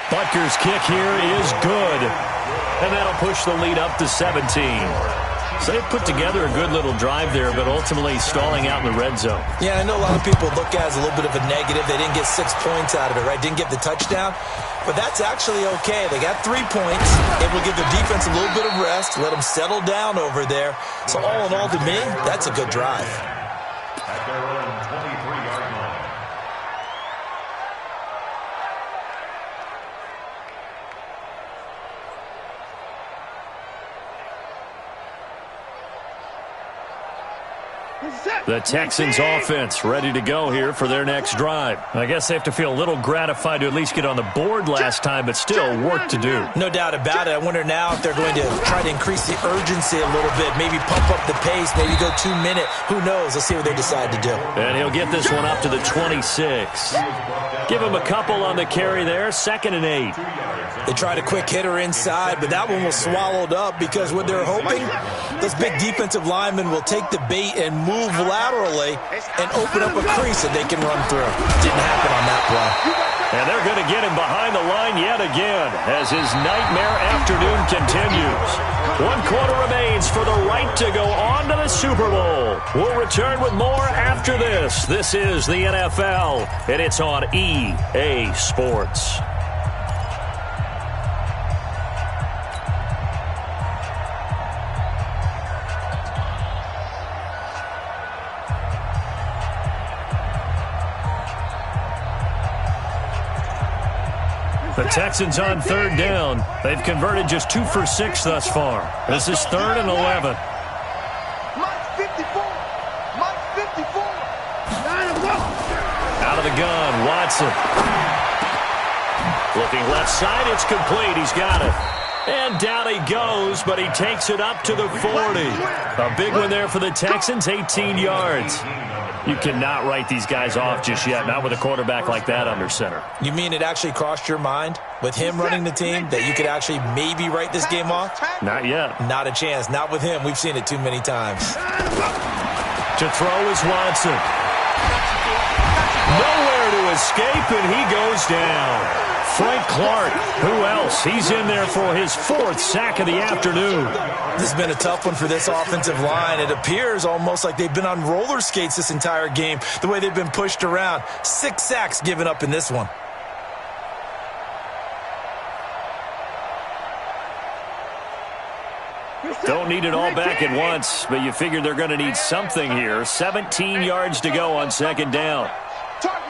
Speaker 1: Butker's kick here is good. And that'll push the lead up to 17. So they've put together a good little drive there, but ultimately stalling out in the red zone.
Speaker 4: Yeah, I know a lot of people look at it as a little bit of a negative. They didn't get 6 points out of it, right? Didn't get the touchdown. But that's actually okay. They got 3 points. Able to give their defense a little bit of rest, let them settle down over there. So all in all, to me, that's a good drive.
Speaker 2: At their own 23-yard line.
Speaker 1: The Texans offense ready to go here for their next drive. I guess they have to feel a little gratified to at least get on the board last time, but still work to do.
Speaker 4: No doubt about it. I wonder now if they're going to try to increase the urgency a little bit, maybe pump up the pace, maybe go 2-minute. Who knows? Let's see what they decide to do.
Speaker 1: And he'll get this one up to the 26. Give him a couple on the carry there, 2nd and 8.
Speaker 4: They tried a quick hitter inside, but that one was swallowed up because what they're hoping, this big defensive lineman will take the bait and move laterally and open up a crease that they can run through. Didn't happen on that play.
Speaker 1: And they're going to get him behind the line yet again as his nightmare afternoon continues. 1 quarter remains for the right to go on to the Super Bowl. We'll return with more after this. This is the NFL, and it's on EA Sports. The Texans on 3rd down. They've converted just 2 for 6 thus far. This is 3rd and 11.
Speaker 3: Mike 54.
Speaker 1: Out of the gun, Watson. Looking left side, it's complete. He's got it. And down he goes, but he takes it up to the 40. A big one there for the Texans, 18 yards. You cannot write these guys off just yet, not with a quarterback like that under center.
Speaker 4: You mean it actually crossed your mind with him running the team that you could actually maybe write this game off?
Speaker 1: Not yet.
Speaker 4: Not a chance. Not with him. We've seen it too many times.
Speaker 1: To throw is Watson. Nowhere to escape, and he goes down. Frank Clark, who else? He's in there for his 4th sack of the afternoon.
Speaker 4: This has been a tough one for this offensive line. It appears almost like they've been on roller skates this entire game, the way they've been pushed around. 6 sacks given up in this one.
Speaker 1: Don't need it all back at once, but you figure they're going to need something here. 17 yards to go on 2nd down.
Speaker 3: Target.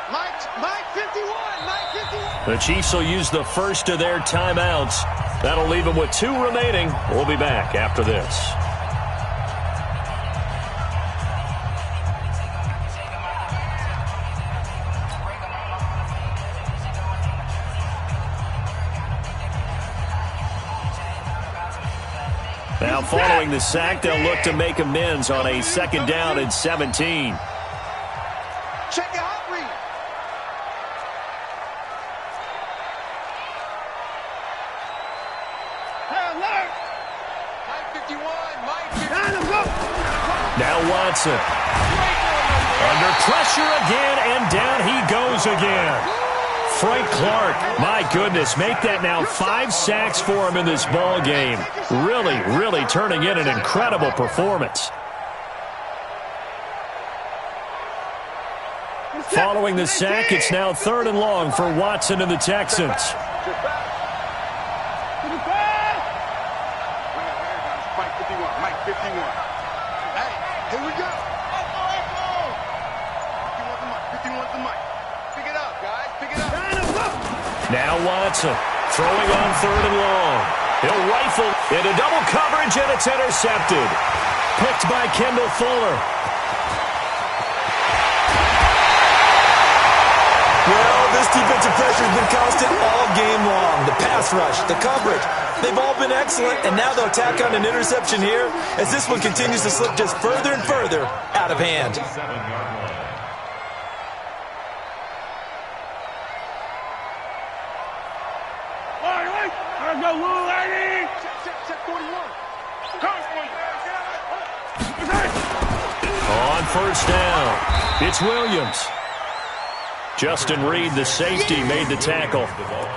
Speaker 3: Mike 51.
Speaker 1: The Chiefs will use the first of their timeouts. That'll leave them with 2 remaining. We'll be back after this. Now following the sack, they'll look to make amends on a 2nd down and 17.
Speaker 3: Check your hot read.
Speaker 1: Now Watson. Under pressure again, and down he goes again. Frank Clark, my goodness, make that now 5 sacks for him in this ball game. Really turning in an incredible performance. Following the sack, it's now 3rd and long for Watson and the Texans.
Speaker 3: Mike 51. Hey, here we go. 51's the mic. Pick it up, guys. Pick it up.
Speaker 1: Now Watson throwing on 3rd and long. He'll rifle into double coverage, and it's intercepted. Picked by Kendall Fuller.
Speaker 4: Well, this defensive pressure has been constant all game long. The pass rush, the coverage, they've all been excellent, and now they'll tack on an interception here as this one continues to slip just further and further out of hand.
Speaker 3: Check 41.
Speaker 1: On 1st down, it's Williams. Justin Reed, the safety, made the tackle.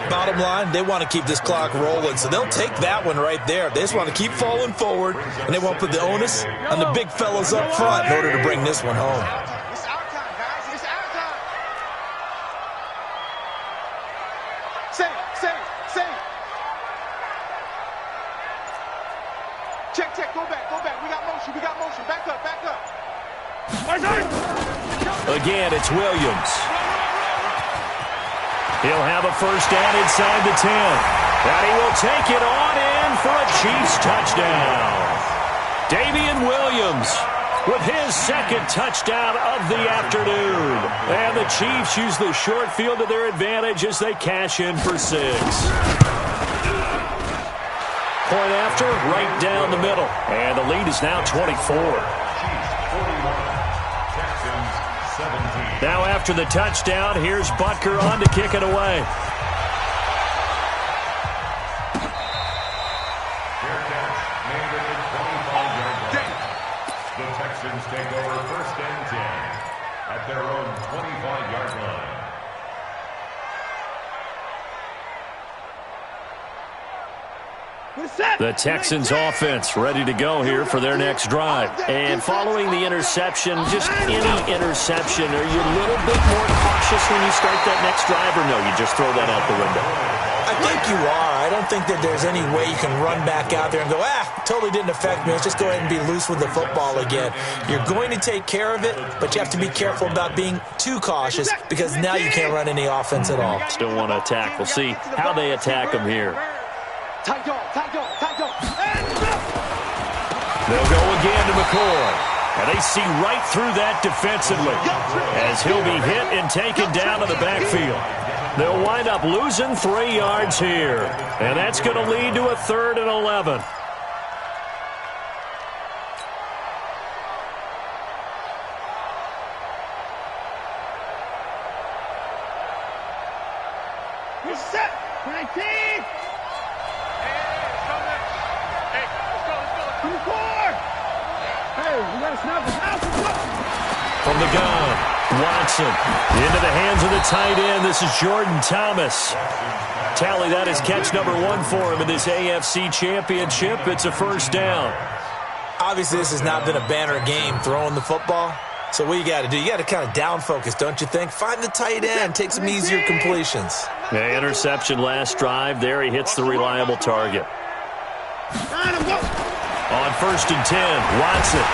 Speaker 4: Bottom line, they want to keep this clock rolling, so they'll take that one right there. They just want to keep falling forward, and they won't put the onus on the big fellas up front in order to bring this one home.
Speaker 3: It's our time, guys. It's our time. Save. Check. Go back. We got motion. Back up.
Speaker 1: Again, it's Williams. He'll have a 1st down inside the 10. And he will take it on in for a Chiefs touchdown. Damian Williams with his 2nd touchdown of the afternoon. And the Chiefs use the short field to their advantage as they cash in for 6. Point after, right down the middle. And the lead is now 24. Now after the touchdown, here's Butker on to kick it away.
Speaker 2: The Texans take over 1st and 10 at their own 25-yard line.
Speaker 1: The Texans offense ready to go here for their next drive. And following the interception, just any interception, are you a little bit more cautious when you start that next drive, or no, you just throw that out the window?
Speaker 4: I think you are. I don't think that there's any way you can run back out there and go, totally didn't affect me. Let's just go ahead and be loose with the football again. You're going to take care of it, but you have to be careful about being too cautious because now you can't run any offense at all.
Speaker 1: Still want to attack. We'll see how they attack them here.
Speaker 3: Tight dog.
Speaker 1: They'll go again to McCoy. And they see right through that defensively as he'll be hit and taken down to the backfield. They'll wind up losing 3 yards here. And that's going to lead to a 3rd and 11.
Speaker 3: You're set. 19. Hey, let's go. Hey, we got to snap the house.
Speaker 1: from the gun. Watson into the hands of the tight end. This is Jordan Thomas. Tally, that is catch number 1 for him in this AFC Championship. It's a first down.
Speaker 4: Obviously, this has not been a banner game throwing the football. So what you got to do, you got to kind of down focus, don't you think? Find the tight end, take some easier completions.
Speaker 1: Yeah, interception last drive. There he hits the reliable target. On 1st and 10, Watson.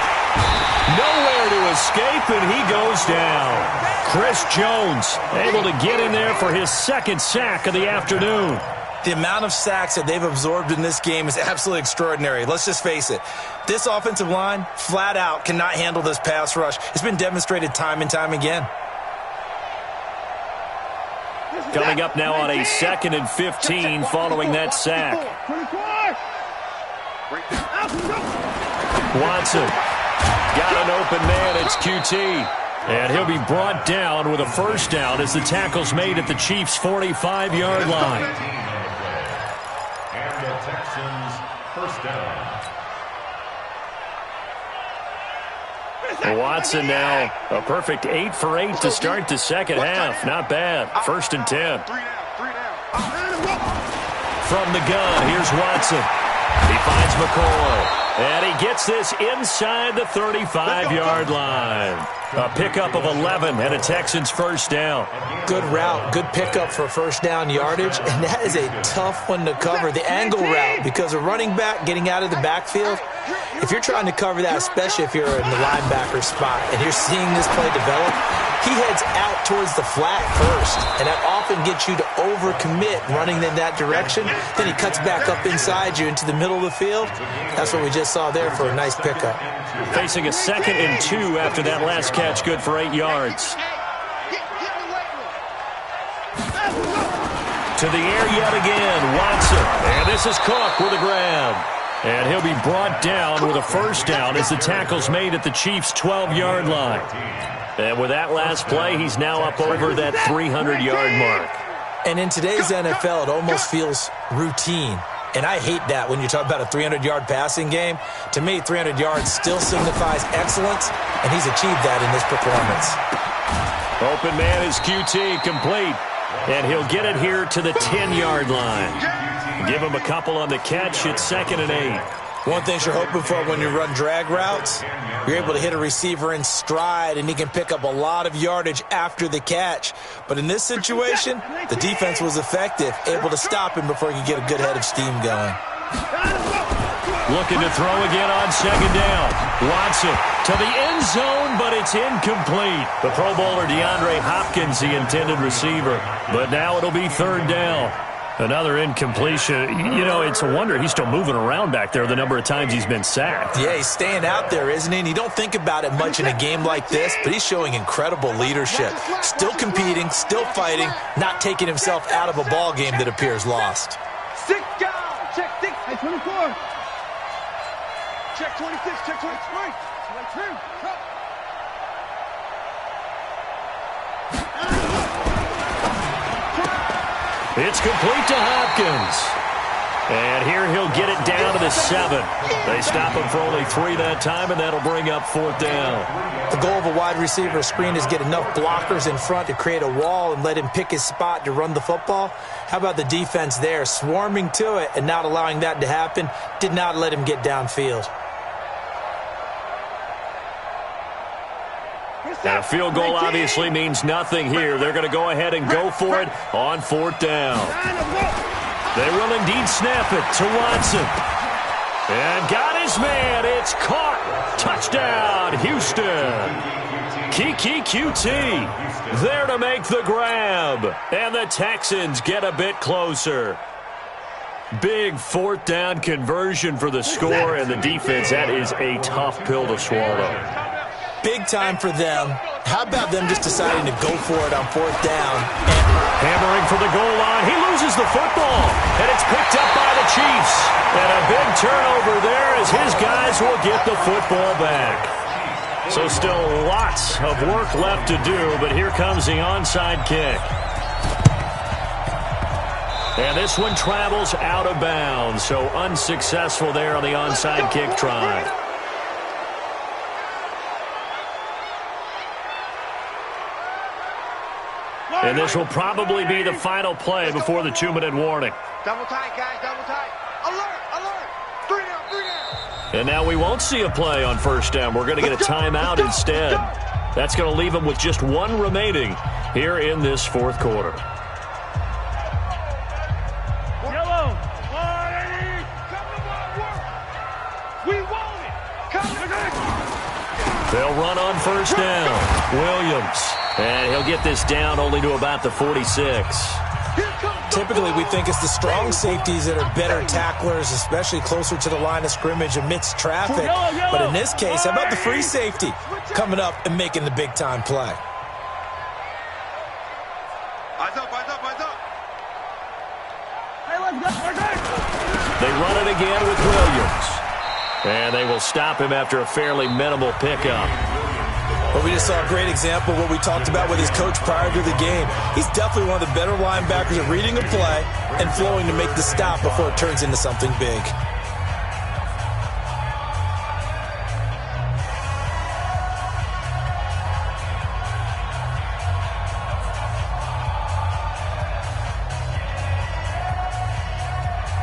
Speaker 1: Nowhere to escape, and he goes down. Chris Jones able to get in there for his 2nd sack of the afternoon.
Speaker 4: The amount of sacks that they've absorbed in this game is absolutely extraordinary. Let's just face it. This offensive line, flat out, cannot handle this pass rush. It's been demonstrated time and time again.
Speaker 1: Coming up now on a 2nd and 15 following that sack. Watson got an open man. It's QT. And he'll be brought down with a first down as the tackle's made at the Chiefs' 45-yard line.
Speaker 2: And the Texans first down.
Speaker 1: Watson now a perfect 8 for 8 to start the second half. Not bad. 1st and 10. From the gun, here's Watson. He finds McCoy. And he gets this inside the 35-yard line. A pickup of 11 and a Texans first down.
Speaker 4: Good route, good pickup for first down yardage, and that is a tough one to cover, the angle route, because a running back getting out of the backfield, if you're trying to cover that, especially if you're in the linebacker spot and you're seeing this play develop, he heads out towards the flat first, and that often gets you to overcommit running in that direction. Then he cuts back up inside you into the middle of the field. That's what we just saw there for a nice pickup.
Speaker 1: Facing a 2nd and 2 after that last catch, good for 8 yards. To the air yet again, Watson. And this is Cook with a grab. And he'll be brought down with a first down as the tackle's made at the Chiefs' 12-yard line. And with that last play, he's now up over that 300-yard mark.
Speaker 4: And in today's NFL, it almost feels routine. And I hate that when you talk about a 300-yard passing game. To me, 300 yards still signifies excellence, and he's achieved that in this performance.
Speaker 1: Open man is QT, complete. And he'll get it here to the 10-yard line. Give him a couple on the catch. It's 2nd and 8.
Speaker 4: One thing you're hoping for when you run drag routes, you're able to hit a receiver in stride, and he can pick up a lot of yardage after the catch. But in this situation, the defense was effective, able to stop him before he could get a good head of steam going.
Speaker 1: Looking to throw again on 2nd down. Watson to the end zone, but it's incomplete. The Pro Bowler DeAndre Hopkins, the intended receiver. But now it'll be 3rd down. Another incompletion. You know, it's a wonder he's still moving around back there the number of times he's been sacked.
Speaker 4: Yeah, he's staying out there, isn't he? And you don't think about it much in a game like this, but he's showing incredible leadership. Still competing, still fighting, not taking himself out of a ball game that appears lost.
Speaker 3: 6 down. Check 6. Hey, 24. Check 26. Check 23. 22.
Speaker 1: It's complete to Hopkins. And here he'll get it down to the 7. They stop him for only 3 that time, and that'll bring up 4th down.
Speaker 4: The goal of a wide receiver screen is get enough blockers in front to create a wall and let him pick his spot to run the football. How about the defense there, swarming to it and not allowing that to happen? Did not let him get downfield.
Speaker 1: And a field goal obviously means nothing here. They're going to go ahead and go for it on 4th down. They will indeed snap it to Watson. And got his man. It's caught. Touchdown, Houston. Keke QT there to make the grab. And the Texans get a bit closer. Big 4th down conversion for the score, and the defense, that is a tough pill to swallow.
Speaker 4: Big time for them. How about them just deciding to go for it on 4th down?
Speaker 1: Hammering for the goal line. He loses the football, and it's picked up by the Chiefs. And a big turnover there as his guys will get the football back. So still lots of work left to do, but here comes the onside kick. And this one travels out of bounds, so unsuccessful there on the onside kick try. And this will probably be the final play before the 2-minute warning.
Speaker 3: Double tight, guys, double tight. Alert, alert. 3 down, 3 down.
Speaker 1: And now we won't see a play on first down. We're going to get a timeout instead. That's going to leave them with just 1 remaining here in this fourth quarter.
Speaker 3: Yellow. Come to my work. We want it. Come to me.
Speaker 1: They'll run on first down. Williams. And he'll get this down only to about the 46.
Speaker 4: Typically, we think it's the strong safeties that are better tacklers, especially closer to the line of scrimmage amidst traffic. But in this case, how about the free safety coming up and making the big-time play?
Speaker 3: Eyes up, eyes up, eyes up.
Speaker 1: They run it again with Williams. And they will stop him after a fairly minimal pickup.
Speaker 4: But we just saw a great example of what we talked about with his coach prior to the game. He's definitely one of the better linebackers at reading a play and flowing to make the stop before it turns into something big.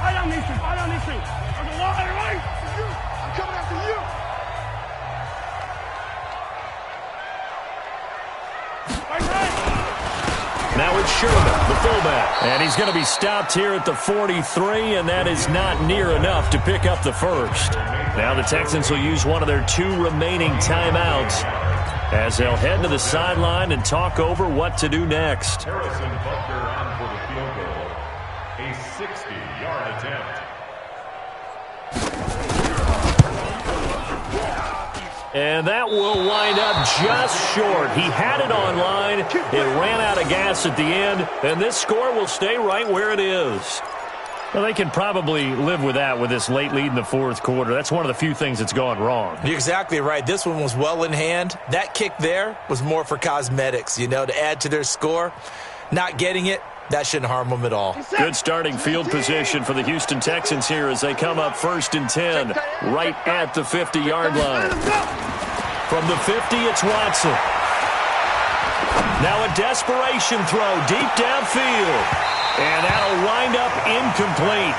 Speaker 3: I don't need to. I'm the line, right? I'm coming after you.
Speaker 1: Now it's Sherman, the fullback. And he's going to be stopped here at the 43, and that is not near enough to pick up the first. Now the Texans will use one of their 2 remaining timeouts as they'll head to the sideline and talk over what to do next.
Speaker 2: Harrison Butker on for the field goal. A 60-yard attempt.
Speaker 1: And that will wind up just short. He had it on line. It ran out of gas at the end, and this score will stay right where it is. Well, they can probably live with that with this late lead in the fourth quarter. That's one of the few things that's gone wrong.
Speaker 4: You're exactly right. This one was well in hand. That kick there was more for cosmetics, to add to their score. Not getting it, that shouldn't harm them at all.
Speaker 1: Good starting field position for the Houston Texans here as they come up 1st and 10 right at the 50-yard line. From the 50, it's Watson. Now a desperation throw deep downfield. And that'll wind up incomplete.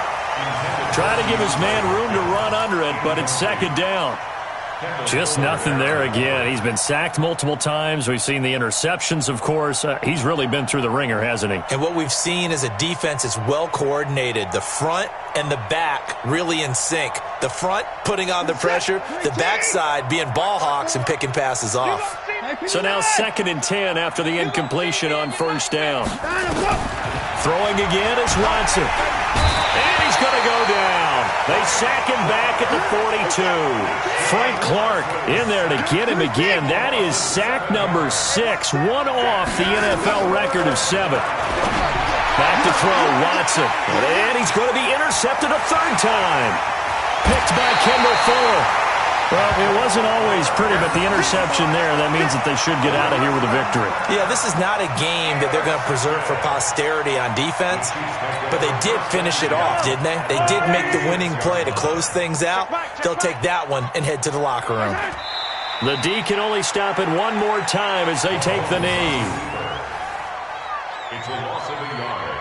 Speaker 1: Try to give his man room to run under it, but it's 2nd down. Just nothing there again. He's been sacked multiple times. We've seen the interceptions, of course. He's really been through the ringer, hasn't he?
Speaker 4: And what we've seen is a defense that's well coordinated. The front and the back really in sync. The front putting on the pressure, the backside being ball hawks and picking passes off.
Speaker 1: So now 2nd and 10 after the incompletion on first down. Throwing again is Watson. And he's going to go down. They sack him back at the 42. Frank Clark in there to get him again. That is sack number 6, one off the NFL record of 7. Back to throw, Watson. And he's going to be intercepted a 3rd time. Picked by Kendall Fuller. Well, it wasn't always pretty, but the interception there, that means that they should get out of here with a victory.
Speaker 4: Yeah, this is not a game that they're going to preserve for posterity on defense, but they did finish it off, didn't they? They did make the winning play to close things out. They'll take that one and head to the locker room.
Speaker 1: The D can only stop it one more time as they take the knee.
Speaker 2: It's a loss of a yard.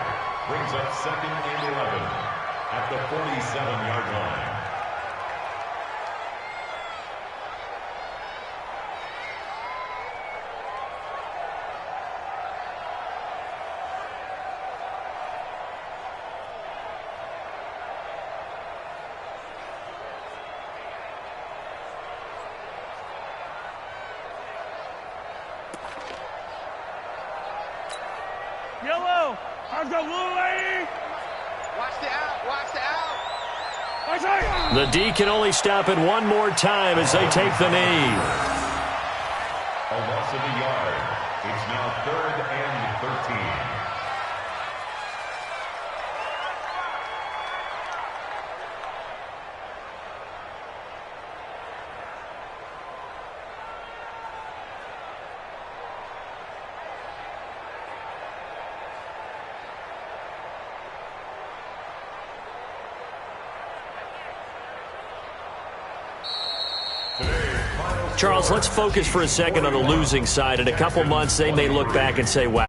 Speaker 2: Brings up 2nd and 11 at the 47-yard line.
Speaker 3: Yellow. How's the blue lady? Watch the out. Watch the out.
Speaker 1: The D can only stop it one more time as they take the knee.
Speaker 2: A loss of a yard. It's now 3rd and 13.
Speaker 1: Charles, let's focus for a second on the losing side. In a couple months, they may look back and say, wow.